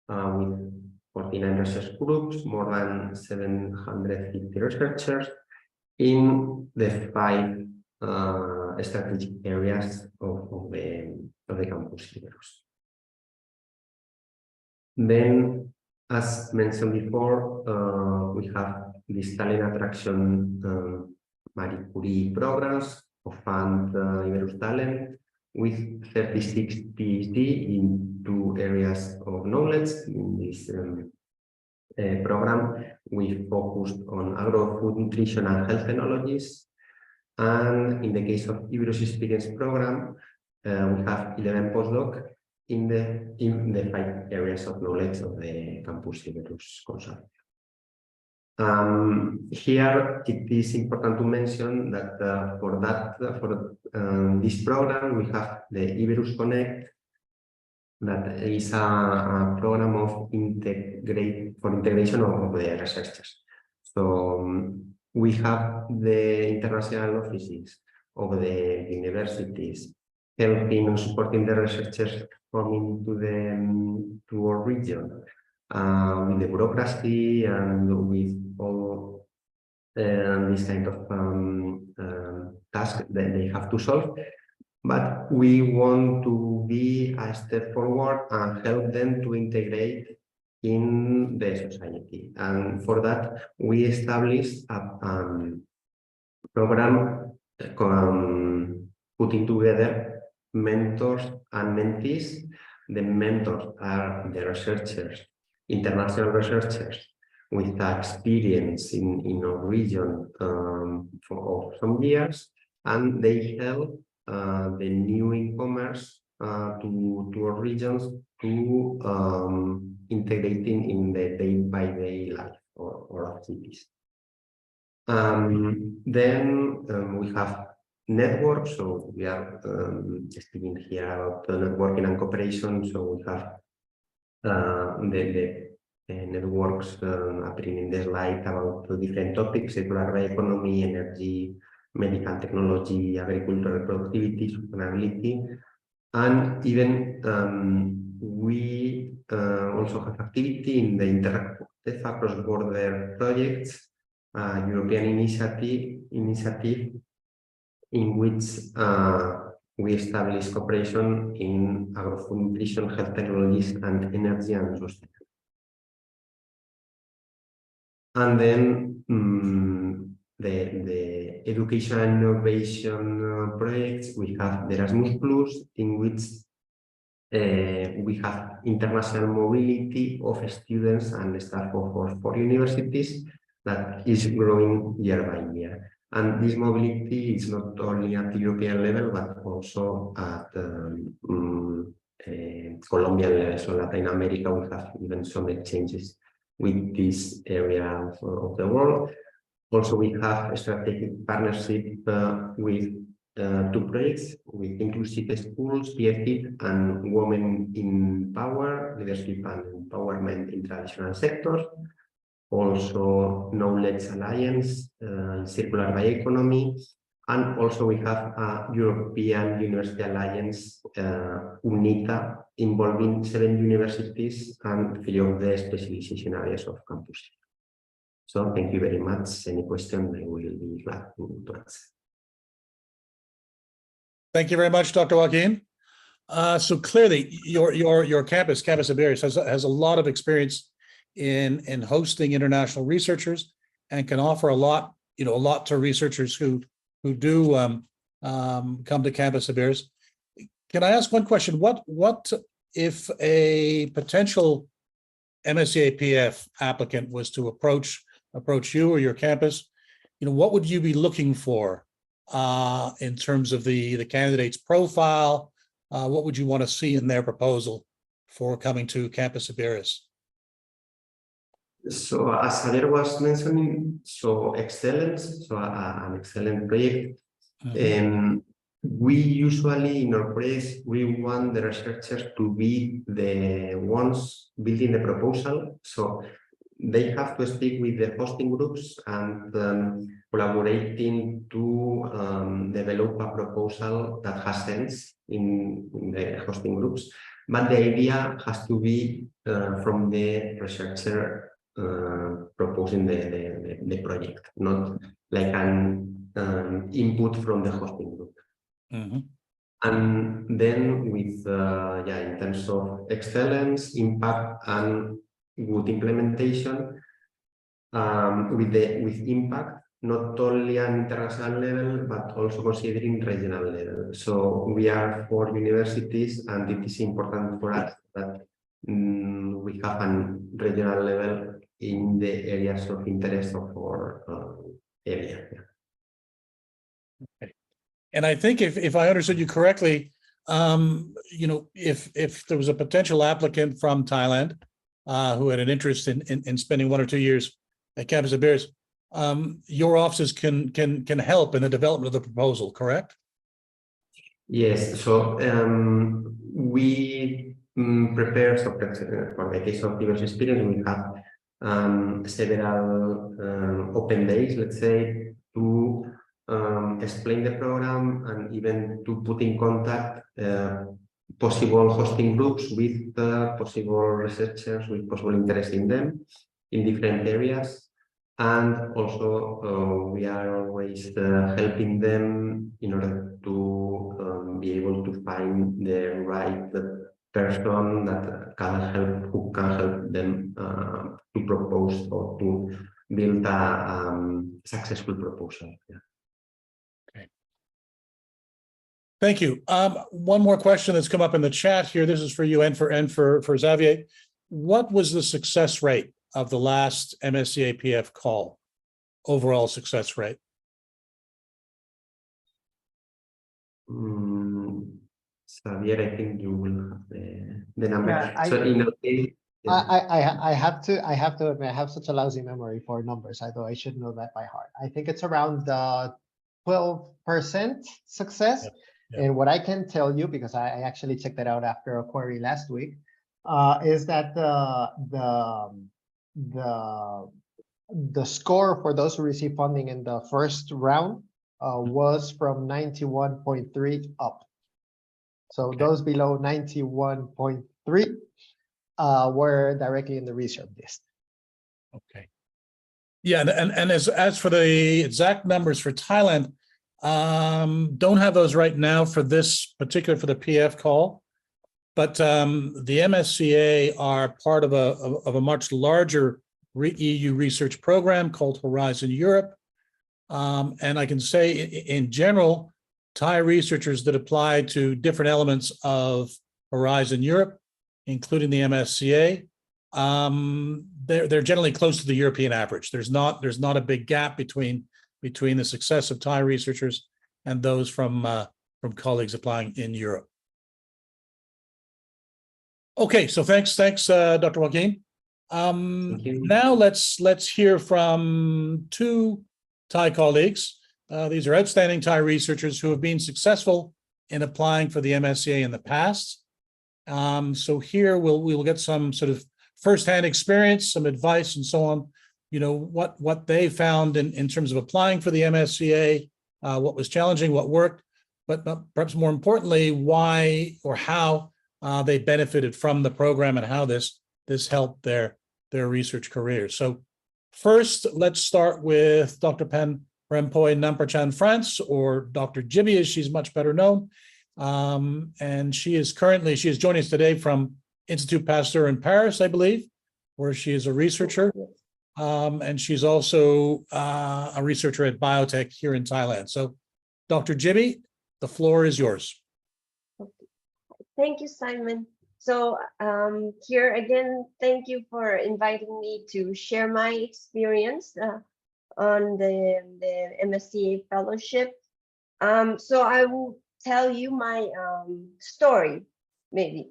with 49 research groups, more than 750 researchers in the 5 strategic areas of the campus Iberus. Then, as mentioned before, we have this talent attraction Marie Curie programs of fund Iberus Talent with 36 PhD in 2 areas of knowledge. In this program, we focused on agro-food, nutrition, and health technologies. And in the case of Iberus Experience program, we have 11 postdoc in the 5 areas of knowledge of the campus Iberus consortium. Here, it is important to mention that for this program, we have the Iberus Connect, that is a program of integration of the researchers. So we have the international offices of the universities helping and supporting the researchers coming to our region with the bureaucracy and with all this kind of tasks that they have to solve. But we want to be a step forward and help them to integrate in the society. And for that, we established a program putting together mentors and mentees. The mentors are the researchers, international researchers with experience in our region for some years, and they help the new incomers to our regions to integrating in the day-by-day life or activities. Then we have networks, so we are speaking here about networking and cooperation. So we have the networks appearing in the slide about the different topics: circular economy, energy, medical technology, agricultural productivity, sustainability, and even we also have activity in the Interactiva cross-border projects, European initiative in which we establish cooperation in agro-food, nutrition, health technologies, and energy and sustainability. And then the education and innovation projects, we have the Erasmus Plus, in which we have international mobility of students and staff of 4 universities that is growing year by year. And this mobility is not only at the European level, but also at Colombian level. So Latin America, we have even some exchanges with this area of the world. Also, we have a strategic partnership with 2 projects with Inclusive Schools, PF, and Women in Power, Leadership and Empowerment in Traditional Sectors. Also, Knowledge Alliance, Circular Bioeconomy, and also we have a European University Alliance, UNITA, involving 7 universities and 3 of the specialization areas of campus. So thank you very much. Any question, I will be glad to answer. Thank you very much, Dr. Joaquin. So clearly, your campus Iberus, has a lot of experience in hosting international researchers and can offer a lot to researchers who do come to Campus Iberus. Can I ask one question? What if a potential MSCA PF applicant was to approach you or your campus? What would you be looking for in terms of the candidate's profile? What would you want to see in their proposal for coming to Campus Iberus? So as Javier was mentioning, so excellence, so an excellent project. We usually in our projects, we want the researchers to be the ones building the proposal. So they have to speak with the hosting groups and collaborating to develop a proposal that has sense in the hosting groups. but the idea has to be from the researcher proposing the project, not like an input from the hosting group. Mhm. And then with in terms of excellence, impact, and good implementation, with impact, not only an international level, but also considering regional level. So we are 4 universities, and it is important for us that we have a regional level in the areas of interest of our area. And I think if I understood you correctly, if there was a potential applicant from Thailand who had an interest in spending 1 or 2 years at campus affairs, your offices can help in the development of the proposal, correct? Yes. So we prepare, so for the case of diverse experience, we have several open days, let's say, to explain the program and even to put in contact possible hosting groups with possible researchers with possible interest in them in different areas. And also we are always helping them in order to be able to find the right person that can help, who can help them to propose or to build a successful proposal. Yeah. Thank you. One more question that's come up in the chat here. This is for you and for Xavier. What was the success rate of the last MSCA PF call? Overall success rate? Xavier, I think you will have the number. Yeah, so in a case, I have to admit, I have such a lousy memory for numbers, although I should know that by heart. I think it's around 12% success. Yeah. And what I can tell you, because I actually checked that out after a query last week, is that the score for those who received funding in the first round was from 91.3 up. So those below 91.3 were directly in the reserve list. Okay. Yeah, and as for the exact numbers for Thailand, don't have those right now for this particular, for the PF call, but the MSCA are part of a much larger EU research program called Horizon Europe. And I can say in general, Thai researchers that apply to different elements of Horizon Europe, including the MSCA, they're generally close to the European average. There's not a big gap between the success of Thai researchers and those from colleagues applying in Europe. Okay, so thanks, Dr. Joaquin. Now let's hear from 2 Thai colleagues. These are outstanding Thai researchers who have been successful in applying for the MSCA in the past. So here we'll get some sort of firsthand experience, some advice, and so on. You know, what they found in terms of applying for the MSCA, what was challenging, what worked, but perhaps more importantly, why or how they benefited from the program and how this helped their research careers. So first, let's start with Dr. Pen Rempoy Namprachan France, or Dr. Jibby, as she's much better known. And she is joining us today from Institut Pasteur in Paris, I believe, where she is a researcher. And she's also a researcher at biotech here in Thailand. So Dr. Jibby, the floor is yours. Thank you, Simon. So here again, thank you for inviting me to share my experience on the MSCA Fellowship. So I will tell you my story, maybe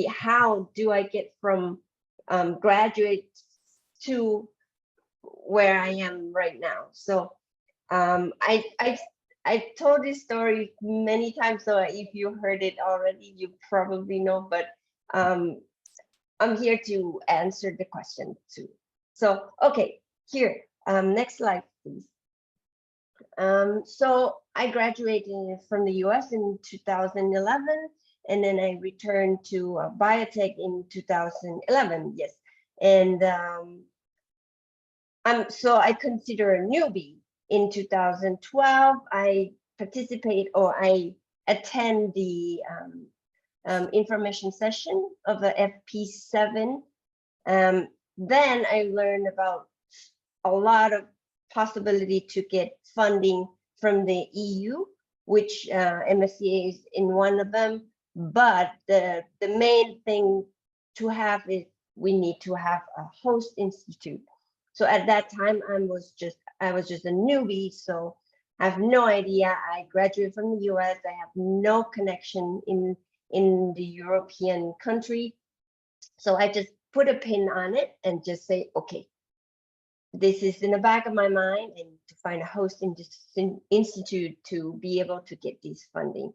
how do I get from graduate to where I am right now. So I told this story many times, so if you heard it already, you probably know, but I'm here to answer the question too. So, okay, here, next slide, please. So I graduated from the US in 2011, and then I returned to biotech in 2011. Yes, and so I consider a newbie. In 2012, I participate or I attend the information session of the FP7. Then I learned about a lot of possibility to get funding from the EU, which MSCA is in one of them. But the main thing to have is we need to have a host institute. So at that time, I was just a newbie, so I have no idea. I graduated from the US. I have no connection in the European country. So I just put a pin on it and just say, okay, this is in the back of my mind, and to find a host institute to be able to get this funding.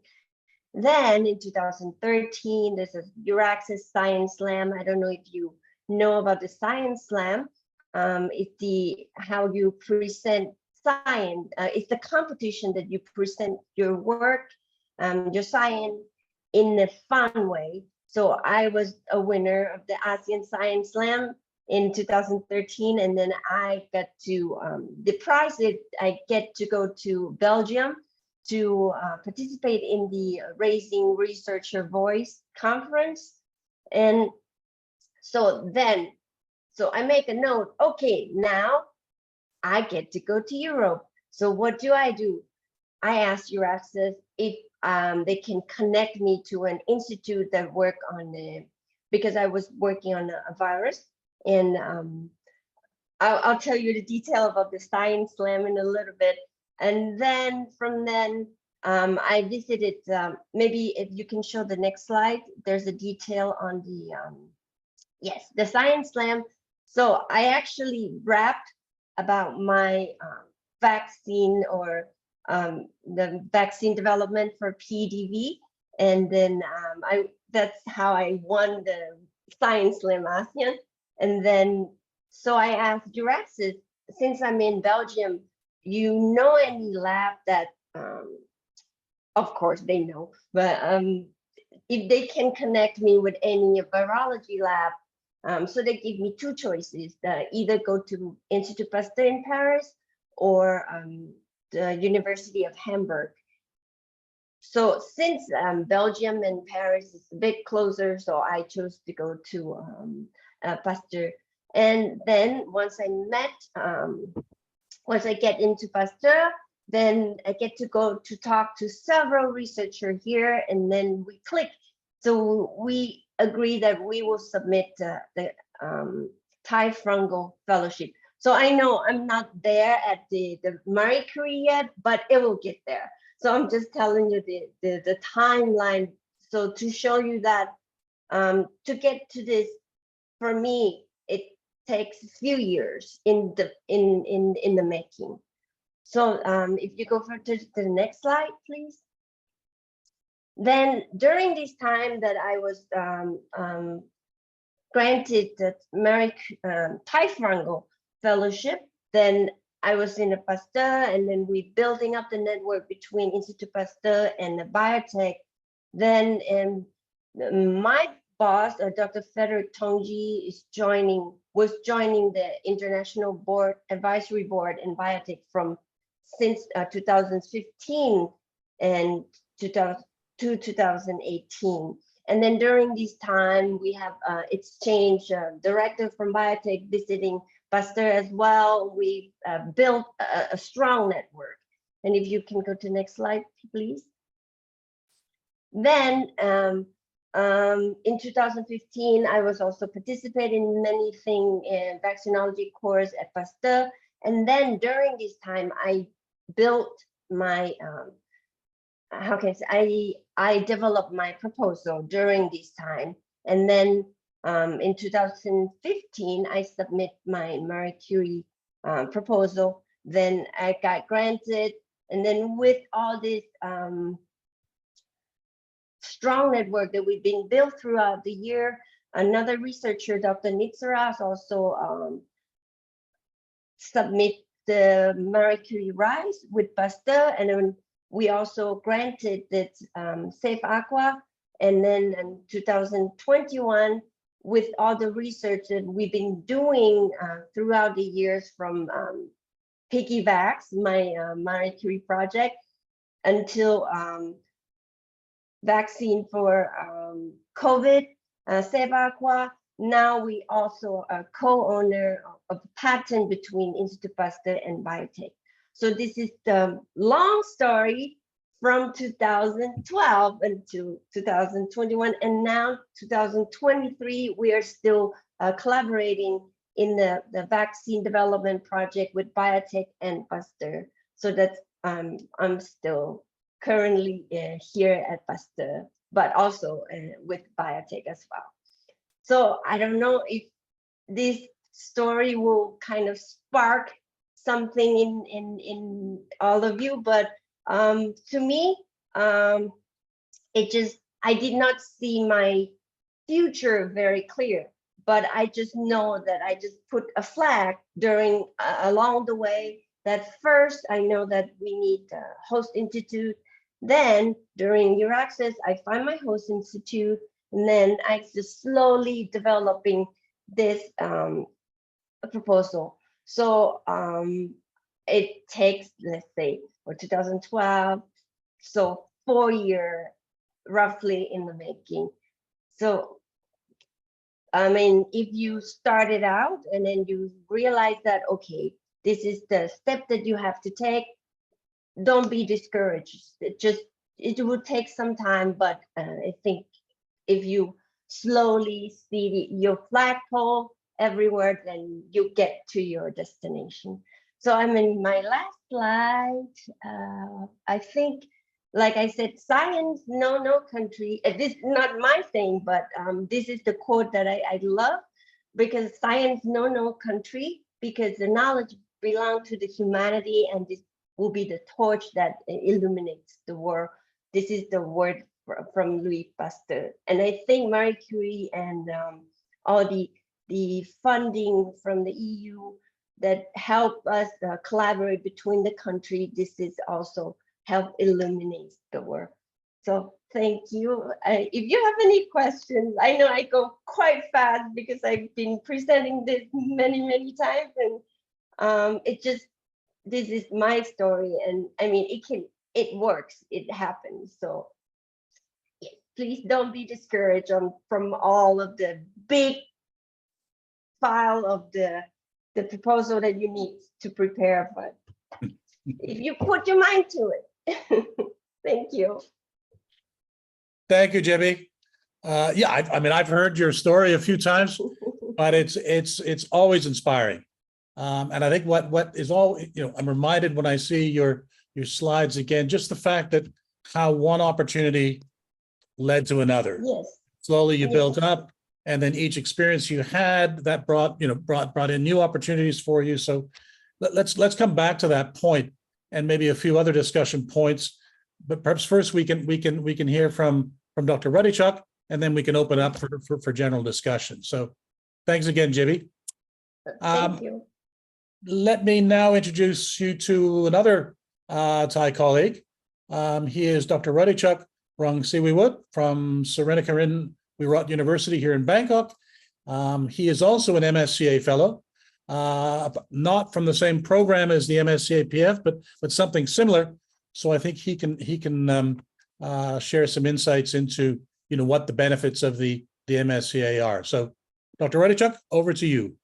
Then in 2013, there's a Euraxis Science Slam. I don't know if you know about the Science Slam. It's how you present science. It's the competition that you present your work, your science in a fun way. So I was a winner of the ASEAN Science Slam in 2013, and then I got to the prize that I get to go to Belgium to participate in the Raising Researcher Voice conference. And so I make a note, okay, now I get to go to Europe. So what do? I asked Euraxis if they can connect me to an institute that work on because I was working on a virus. And I'll tell you the detail about the Science Slam in a little bit. And then from then, I visited, maybe if you can show the next slide, there's a detail on the, yes, the Science Slam. So I actually rapped about my vaccine or the vaccine development for PDV. And then that's how I won the Science Slam ASEAN. And then, so I asked Euraxis, since I'm in Belgium, you know any lab that, of course they know, but if they can connect me with any virology lab. So they give me two choices, either go to Institut Pasteur in Paris or the University of Hamburg. So since Belgium and Paris is a bit closer, so I chose to go to Pasteur. And then once I get into Pasteur, then I get to go to talk to several researchers here, and then we click. So we agree that we will submit the Thai Fungal Fellowship. So I know I'm not there at the Marie Curie yet, but it will get there. So I'm just telling you the timeline. So to show you that to get to this, for me, it takes a few years in the making. So if you go to the next slide, please. Then during this time that I was granted the Thai Fungal Fellowship, then I was in a Pasteur, and then we building up the network between Institut Pasteur and the biotech. Then my boss, Dr. Frederick Tongji, was joining the International Board Advisory Board in biotech since 2015 and 2018. And then during this time, we have exchanged director from biotech visiting Pasteur as well. We built a strong network. And if you can go to the next slide, please. Then in 2015, I was also participating in many things in vaccinology course at Pasteur. And then during this time, I built my, how can I say, I developed my proposal during this time. And then in 2015, I submit my Marie Curie proposal. Then I got granted. And then with all this strong network that we've been built throughout the year, another researcher, Dr. Nitsaras, also submit the Marie Curie Rise with Pasteur, and then we also granted that Safe Aqua And then in 2021, with all the research that we've been doing throughout the years from piggyvax, my Marie Curie project, until vaccine for COVID, Sept. Now we also are co-owner of patent between Institut Pasteur and biotech. So this is the long story from 2012 until 2021, and now 2023, we are still collaborating in the vaccine development project with biotech and Pasteur. So that's I'm still currently here at Pasteur, but also with biotech as well. So I don't know if this story will kind of spark something in all of you, but to me, I did not see my future very clear, but I just know that I just put a flag during along the way that first I know that we need a host institute. Then during your access, I find my host institute, and then I just slowly developing this proposal. So it takes, let's say, for 2012, so 4 years roughly in the making. So I mean, if you start it out and then you realize that, okay, this is the step that you have to take, don't be discouraged. It will take some time, but I think if you slowly see your flagpole everywhere, then you get to your destination. So I'm in my last slide. I think, like I said, science, no country. This is not my thing, but this is the quote that I love, because science, no country, because the knowledge belongs to the humanity, and this will be the torch that illuminates the world. This is the word from Louis Pasteur. And I think Marie Curie and all the funding from the EU that help us collaborate between the country, this is also help illuminate the work. So thank you. If you have any questions, I know I go quite fast because I've been presenting this many times, and this is my story, and I mean, it works, it happens. So yeah, please don't be discouraged from all of the big file of the proposal that you need to prepare, but if you put your mind to it. Thank you. Thank you, Jimmy. Yeah, I mean, I've heard your story a few times, but it's always inspiring. And I think what is all, I'm reminded when I see your slides again, just the fact that how one opportunity led to another. Yes. Slowly you built up, and then each experience you had that brought in new opportunities for you. So let's come back to that point and maybe a few other discussion points. But perhaps first we can hear from Dr. Rudichuk, and then we can open up for general discussion. So thanks again, Jimmy. Thank you. Let me now introduce you to another Thai colleague. He is Dr. Rudichuk Rongsiwiwut from Sirinacharin Wirot University here in Bangkok. He is also an MSCA fellow, not from the same program as the MSCA PF, but something similar. So I think he can share some insights into what the benefits of the MSCA are. So, Dr. Rudichuk, over to you.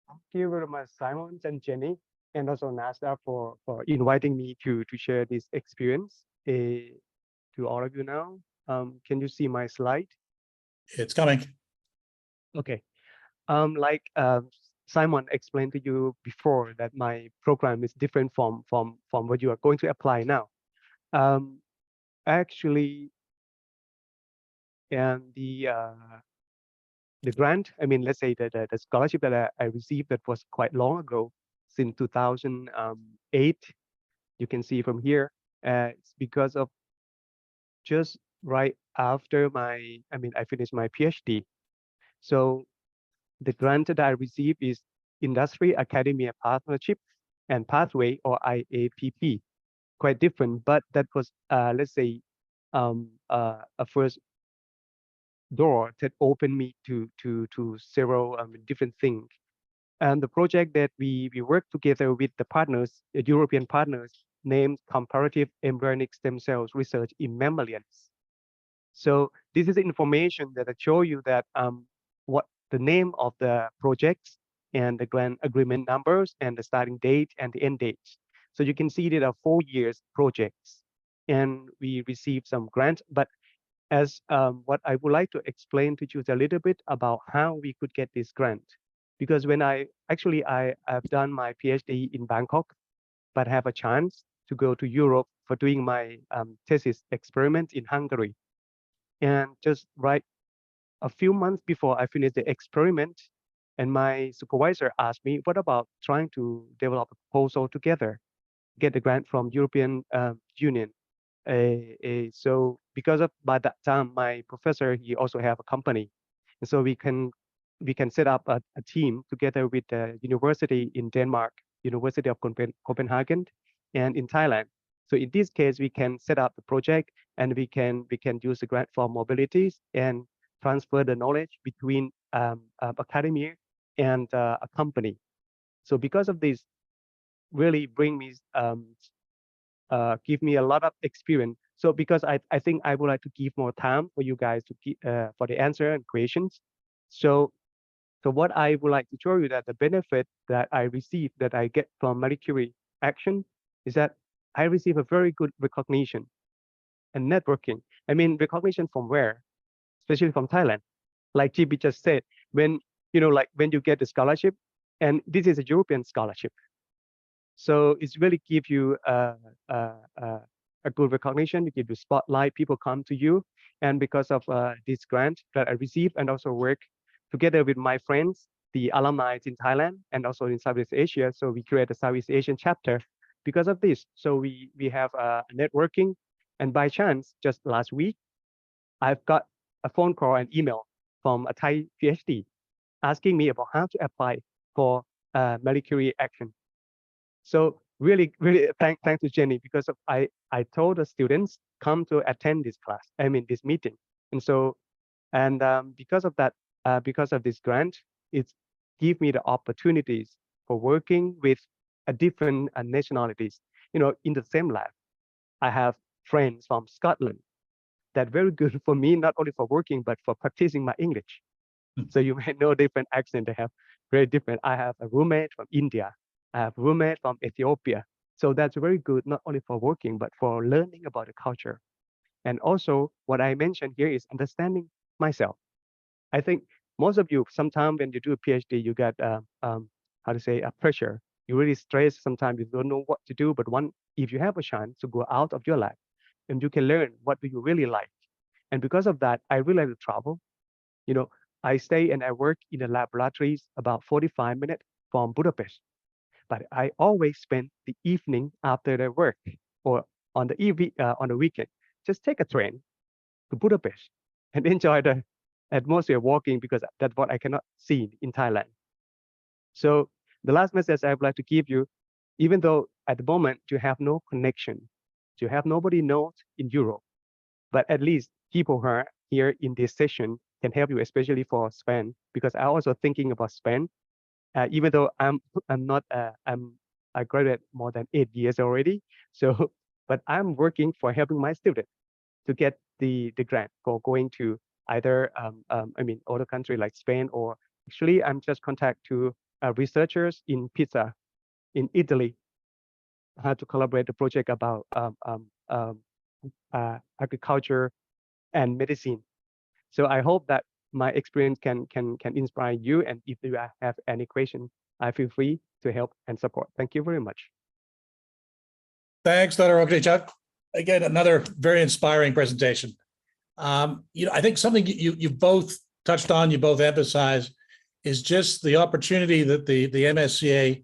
Thank you very much, Simon and Jenny, and also Nasta for inviting me to share this experience to all of you now. Can you see my slide? It's coming. Okay. Like Simon explained to you before, that my program is different from what you are going to apply now. Actually, and the grant, I mean, let's say that the scholarship that I received, that was quite long ago, since 2008. You can see from here, it's because of just right after I finished my PhD. So the grant that I received is Industry Academia Partnership and Pathway, or IAPP. Quite different, but that was, let's say, a first door that opened me to several different things. And the project that we work together with the partners, the European partners, named Comparative Embryonic Stem Cells Research in Mammalians. So this is information that I show you that what the name of the projects and the grant agreement numbers and the starting date and the end dates. So you can see that are 4 years projects, and we received some grants. But as what I would like to explain to you is a little bit about how we could get this grant. Because when I have done my PhD in Bangkok, but have a chance to go to Europe for doing my thesis experiment in Hungary. And just right a few months before I finished the experiment, and my supervisor asked me, what about trying to develop a proposal together, get the grant from European Union. So because of by that time, my professor, he also have a company. And so we can set up a team together with the university in Denmark, University of Copenhagen, and in Thailand. So in this case, we can set up the project, and we can use the grant for mobilities and transfer the knowledge between academia and a company. So because of this, really bring me give me a lot of experience. So because I think I would like to give more time for you guys to for the answer and questions. So what I would like to show you that the benefit that I receive, that I get from Marie Curie action, is that I receive a very good recognition and networking. I mean, recognition from where? Especially from Thailand. Like GB just said, when when you get the scholarship, and this is a European scholarship, so it's really give you a good recognition, to give you spotlight. People come to you, and because of this grant that I received, and also work together with my friends, the alumni in Thailand and also in Southeast Asia. So we create a Southeast Asian chapter because of this. So we have a networking, and by chance, just last week, I've got a phone call and email from a Thai PhD asking me about how to apply for Marie Curie action. So really thanks to Jenny, because of I told the students come to attend this class, this meeting. And so, and because of that, because of this grant, it's give me the opportunities for working with different nationalities. In the same lab, I have friends from Scotland that very good for me, not only for working, but for practicing my English. So you may know different accent, they have very different. I have a roommate from India. I have a roommate from Ethiopia. So that's very good, not only for working, but for learning about the culture. And also what I mentioned here is understanding myself. I think most of you, sometimes when you do a PhD, you get, how to say, a pressure. You really stress, sometimes you don't know what to do, but if you have a chance to go out of your lab, and you can learn what do you really like. And because of that, I really like to travel. I stay and I work in the laboratories about 45 minutes from Budapest. But I always spend the evening after the work or on the weekend, just take a train to Budapest and enjoy the atmosphere walking, because that's what I cannot see in Thailand. So the last message I would like to give you, even though at the moment you have no connection, you have nobody knows in Europe, but at least people who are here in this session can help you, especially for Spain, because I'm also thinking about Spain. Even though I graduated more than 8 years already. So, but I'm working for helping my students to get the grant for going to either other country like Spain, or actually I'm just contact to researchers in Pisa, in Italy, how to collaborate the project about agriculture and medicine. So I hope that my experience can inspire you. And if you have any question, I feel free to help and support. Thank you very much. Thanks, Dr. Okechuk. Again, another very inspiring presentation. I think something you both touched on, you both emphasized, is just the opportunity that the MSCA,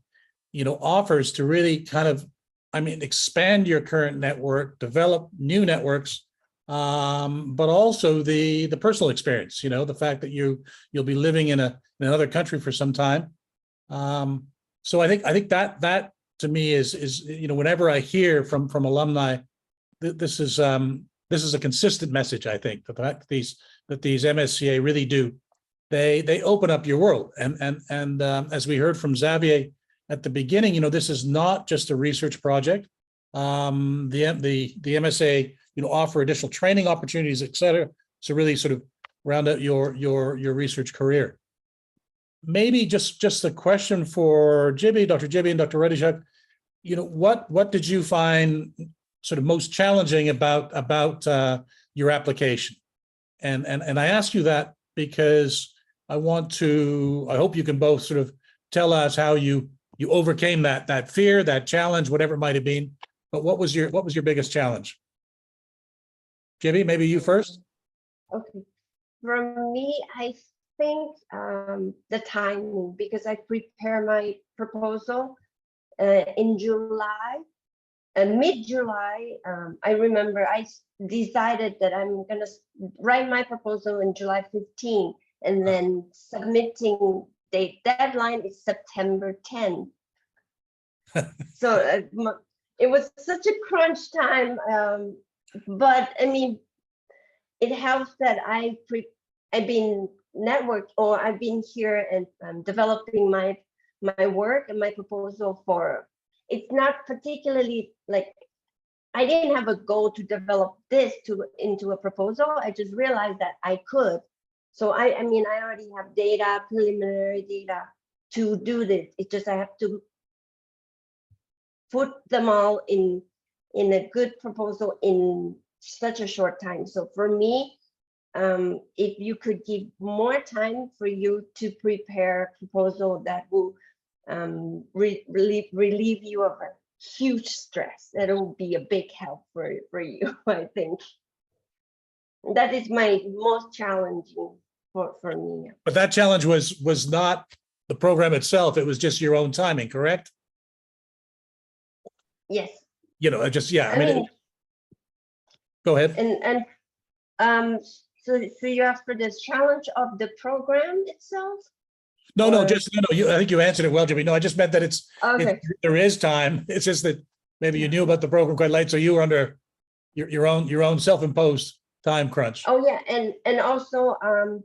offers to really kind of, expand your current network, develop new networks, but also the personal experience, the fact that you'll be living in another country for some time. So I think that to me is whenever I hear from alumni, this this is a consistent message, I think, the fact that these MSCA really do, they open up your world. And as we heard from Xavier at the beginning, this is not just a research project. The MSA, offer additional training opportunities, et cetera, to really sort of round out your research career. Maybe just a question for Dr. Jibby and Dr. Redichuk. What did you find sort of most challenging about your application? And I ask you that because I hope you can both sort of tell us how you overcame that fear, that challenge, whatever it might have been. But what was your biggest challenge? Jibby, maybe you first. Okay. For me, I think the timing, because I prepared my proposal in July, mid-July. I remember I decided that I'm going to write my proposal in July 15, and then submitting the deadline is September 10. So it was such a crunch time, but I mean, it helps that I've been networked, or I've been here and developing my work and my proposal for. It's not particularly like I didn't have a goal to develop this into a proposal. I just realized that I could. So I mean, I already have data, preliminary data to do this. It's just I have to put them all in a good proposal in such a short time. So for me, if you could give more time for you to prepare a proposal that will relieve you of a huge stress, that will be a big help for you. I think that is my most challenging for me. But that challenge was not the program itself. It was just your own timing, correct? Yes. I mean, go ahead. So you asked for this challenge of the program itself? No, I think you answered it well, Jimmy. No, I just meant that Okay. there is time. It's just that maybe you knew about the program quite late, so you were under your own self-imposed time crunch. Oh yeah, and also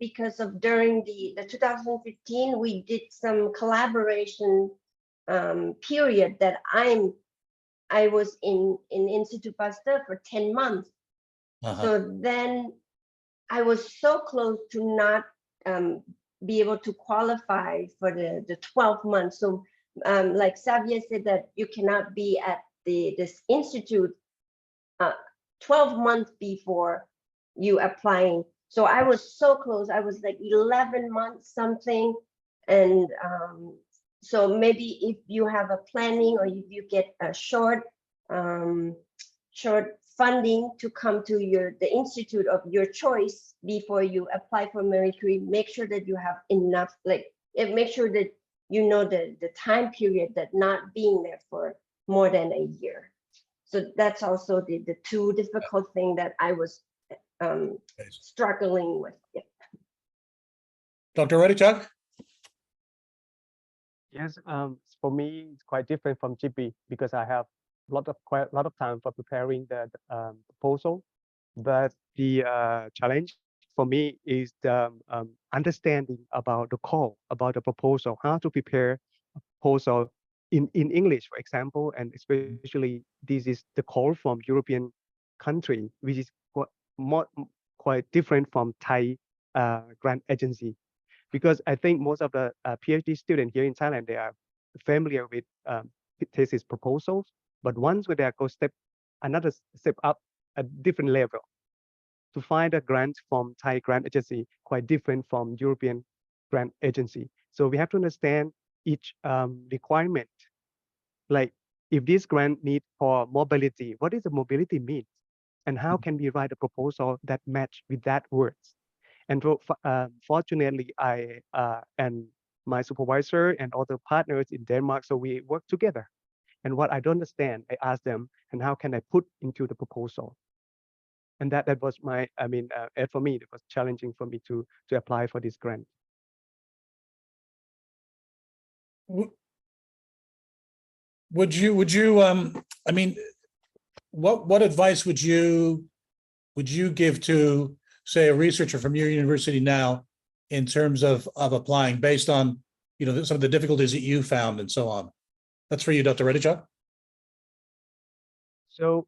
because of during the 2015, we did some collaboration period that I was in Institut Pasteur for 10 months. So then I was so close to not be able to qualify for the 12 months. So like Xavier said, that you cannot be at this institute 12 months before you applying. So I was so close. I was like 11 months something. And so maybe if you have a planning, or if you get a short funding to come to the institute of your choice before you apply for Marie Curie, make sure that you have enough, make sure that you know the time period, that not being there for more than a year. So that's also the two difficult thing that I was struggling with. Yeah. Dr. Redichuk? Yes, for me, it's quite different from GP because I have quite a lot of time for preparing the proposal. But the challenge for me is the understanding about the call, about the proposal, how to prepare a proposal in English, for example, and especially this is the call from European country, which is quite different from Thai grant agency. Because I think most of the PhD students here in Thailand, they are familiar with thesis proposals, but once they go another step up a different level, to find a grant from Thai grant agency quite different from European grant agency. So we have to understand each requirement. Like if this grant need for mobility, what does the mobility mean? And how can we write a proposal that match with that words? And fortunately, I and my supervisor and other partners in Denmark, so we work together. And what I don't understand, I ask them, and how can I put into the proposal? And that was my, for me, it was challenging for me to apply for this grant. Would you what advice would you would you give to, say, a researcher from your university now in terms of applying based on, some of the difficulties that you found and so on? That's for you, Dr. Redichak. So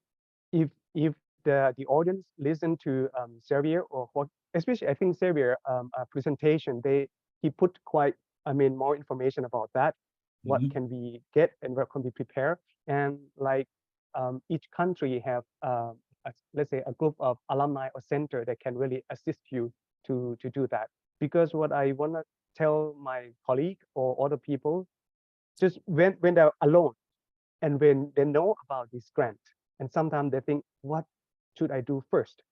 if the audience listen to Xavier or especially I think Xavier presentation, he put quite more information about that, what can we get and what can we prepare, and like each country have let's say a group of alumni or center that can really assist you to do that. Because what I want to tell my colleague or other people, just when they're alone and when they know about this grant, and sometimes they think, what should I do first?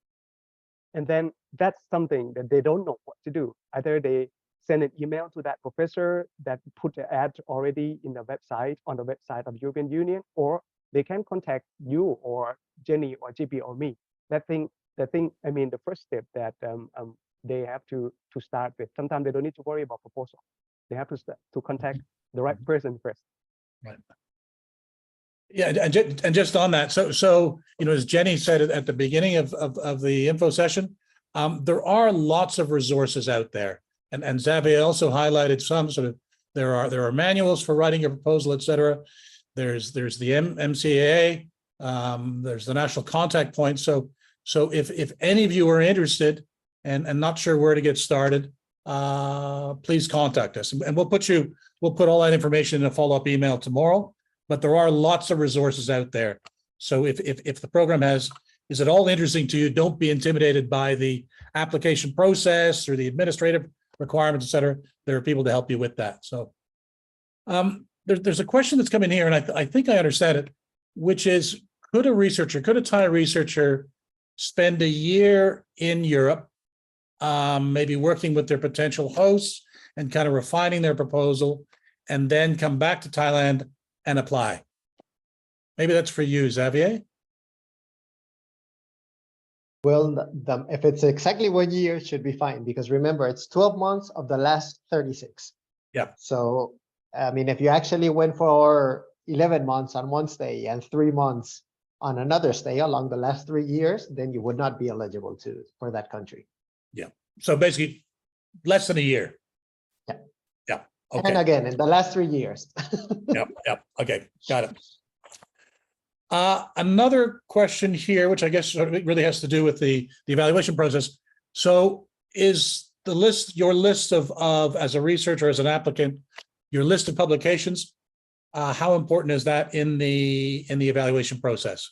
And then that's something that they don't know what to do. Either they send an email to that professor that put the ad already in the website, on the website of European Union, or they can contact you or Jenny or GP or me. The first step that they have to start with. Sometimes they don't need to worry about proposal. They have to contact the right person first. Right. Yeah, and just on that, so as Jenny said at the beginning of the info session, there are lots of resources out there, and Xavier also highlighted some sort of. There are manuals for writing your proposal, etc. There's the MSCA, there's the national contact point. So if any of you are interested and not sure where to get started, please contact us, and we'll put all that information in a follow-up email tomorrow. But there are lots of resources out there. So if the program is at all interesting to you, don't be intimidated by the application process or the administrative requirements, et cetera. There are people to help you with that. So there's a question that's come in here, and I think I understand it, which is, could a Thai researcher spend a year in Europe, maybe working with their potential hosts and kind of refining their proposal, and then come back to Thailand and apply? Maybe that's for you, Xavier. Well, if it's exactly 1 year, it should be fine, because remember, it's 12 months of the last 36. Yeah. So, if you actually went for 11 months on one stay and 3 months on another stay along the last 3 years, then you would not be eligible for that country. Yeah. So basically, less than a year. Yeah. Yeah. Okay. And again, in the last 3 years. Yep. Okay, got it. Another question here, which I guess really has to do with the evaluation process. So is your list of as a researcher, as an applicant, your list of publications, how important is that in the evaluation process?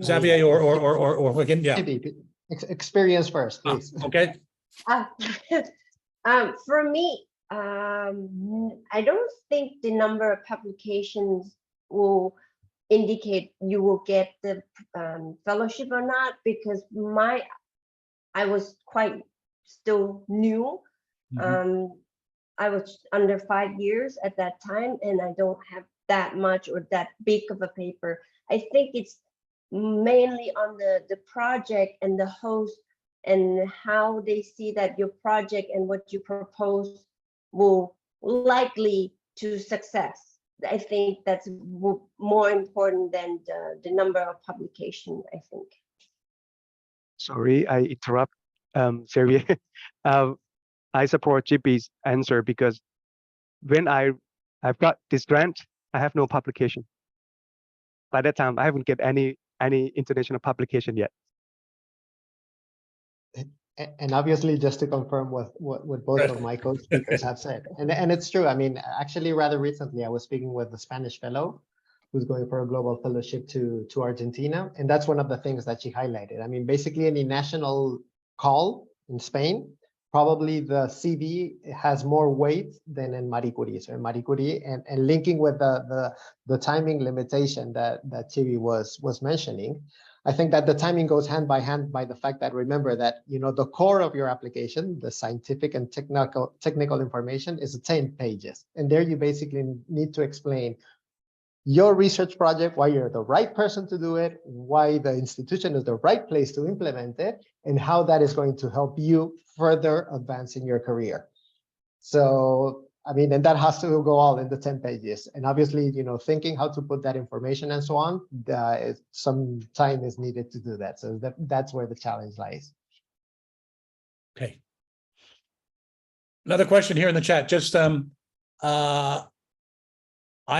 Xavier or Wigan? Yeah. Experience first, please. Okay. For me, I don't think the number of publications will indicate you will get the fellowship or not, because I was quite still new. I was under 5 years at that time, and I don't have that much or that big of a paper. I think it's mainly on the project and the host, and how they see that your project and what you propose will likely to success. I think that's more important than the number of publications, I think. Sorry, I interrupt, Xavier. I support GP's answer, because when I've got this grant, I have no publication. By that time, I haven't get any international publication yet. And obviously, just to confirm what both of my co-speakers have said, and it's true. Actually, rather recently, I was speaking with a Spanish fellow who's going for a global fellowship to Argentina, and that's one of the things that she highlighted. Basically, any national call in Spain, probably the CV has more weight than in Marie Curie. So in Marie Curie, and linking with the timing limitation that Chibi was mentioning, I think that the timing goes hand by the fact that, remember that, the core of your application, the scientific and technical information, is 10 pages. And there you basically need to explain your research project, why you're the right person to do it, why the institution is the right place to implement it, and how that is going to help you further advance in your career. So I mean, and that has to go all in the 10 pages. And obviously, thinking how to put that information and so on, some time is needed to do that. So that's where the challenge lies. Okay. Another question here in the chat. Just I'm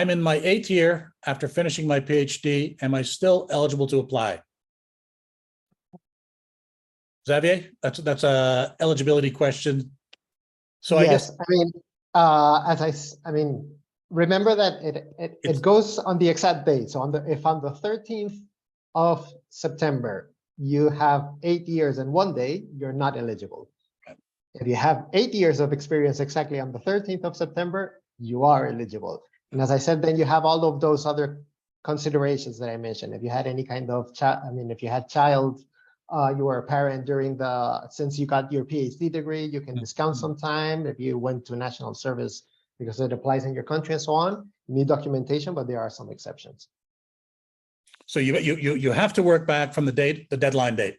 in my 8th year after finishing my PhD. Am I still eligible to apply? Xavier, that's a eligibility question. So yes, I guess I mean, remember that it goes on the exact date. So if on the 13th of September you have 8 years and 1 day, you're not eligible. If you have 8 years of experience exactly on the 13th of September, you are eligible. And as I said, then you have all of those other considerations that I mentioned. If you had any kind of if you had child, you were a parent since you got your PhD degree, you can discount some time. If you went to national service because it applies in your country and so on, you need documentation, but there are some exceptions. so. You have to work back from the deadline date.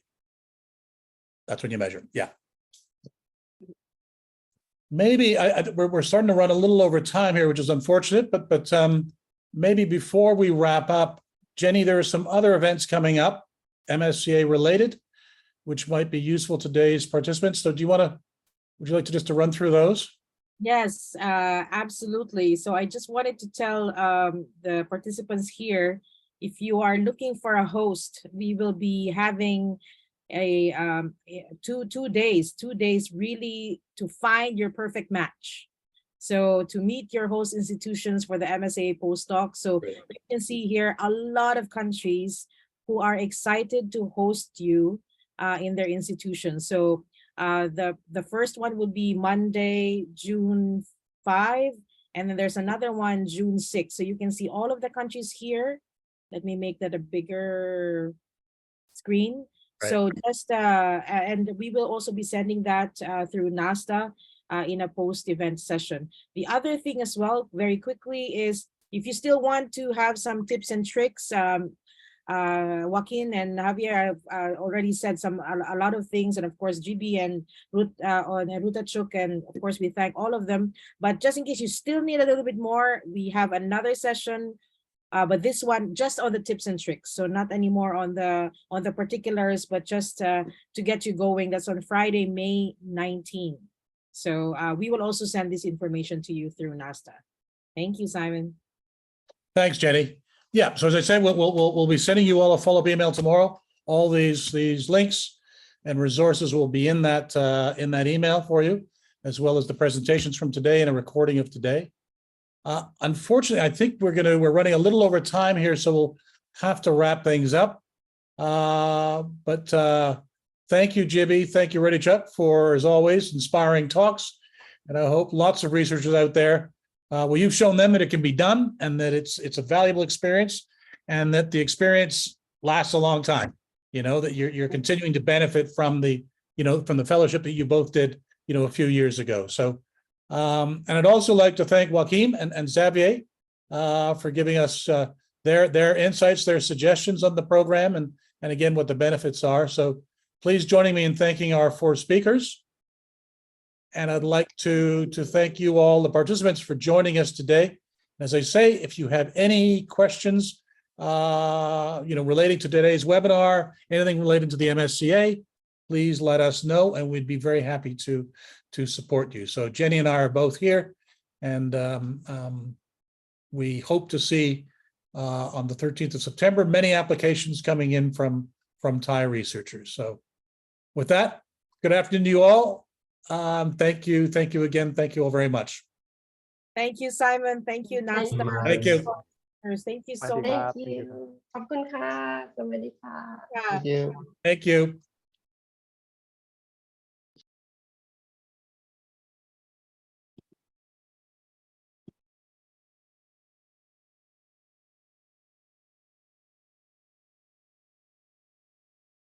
That's when you measure. Yeah. Maybe we're starting to run a little over time here, which is unfortunate, but maybe before we wrap up, Jenny, there are some other events coming up, MSCA related, which might be useful to today's participants. So would you like to just to run through those? Yes, absolutely. So I just wanted to tell the participants here, if you are looking for a host, we will be having a 2 days really to find your perfect match. So to meet your host institutions for the MSCA postdoc. So you can see here a lot of countries who are excited to host you in their institutions. So the first one would be Monday, June 5, and then there's another one, June 6. So you can see all of the countries here. Let me make that a bigger screen. Right. So just and we will also be sending that through NASTA in a post-event session. The other thing as well, very quickly, is if you still want to have some tips and tricks, Joaquin and Javier already said a lot of things, and of course GB and Ruta Chuk, and of course we thank all of them. But just in case you still need a little bit more, we have another session. But this one just on the tips and tricks, so not anymore on the particulars, but just to get you going. That's on Friday, May 19. So we will also send this information to you through NASTA. Thank you, Simon. Thanks, Jenny. Yeah. So as I said, we'll be sending you all a follow-up email tomorrow. All these links and resources will be in that email for you, as well as the presentations from today and a recording of today. Unfortunately, I think we're running a little over time here, so we'll have to wrap things up. But thank you, Jibby. Thank you, Ready Chuck, for, as always, inspiring talks. And I hope lots of researchers out there, well, you've shown them that it can be done and that it's a valuable experience and that the experience lasts a long time. That you're continuing to benefit from the fellowship that you both did, a few years ago. So. And I'd also like to thank Joaquin and Xavier for giving us their insights, their suggestions on the program, and again, what the benefits are. So please join me in thanking our 4 speakers. And I'd like to thank you all, the participants, for joining us today. As I say, if you have any questions, relating to today's webinar, anything related to the MSCA, please let us know, and we'd be very happy to support you. So Jenny and I are both here, and we hope to see on the 13th of September many applications coming in from Thai researchers. So with that, good afternoon to you all. Thank you again. Thank you all very much. Thank you, Simon. Thank you, Nasta. Thank you. Thank you so much. Thank you. ขอบคุณค่ะ สวัสดีค่ะ Thank you. Thank you.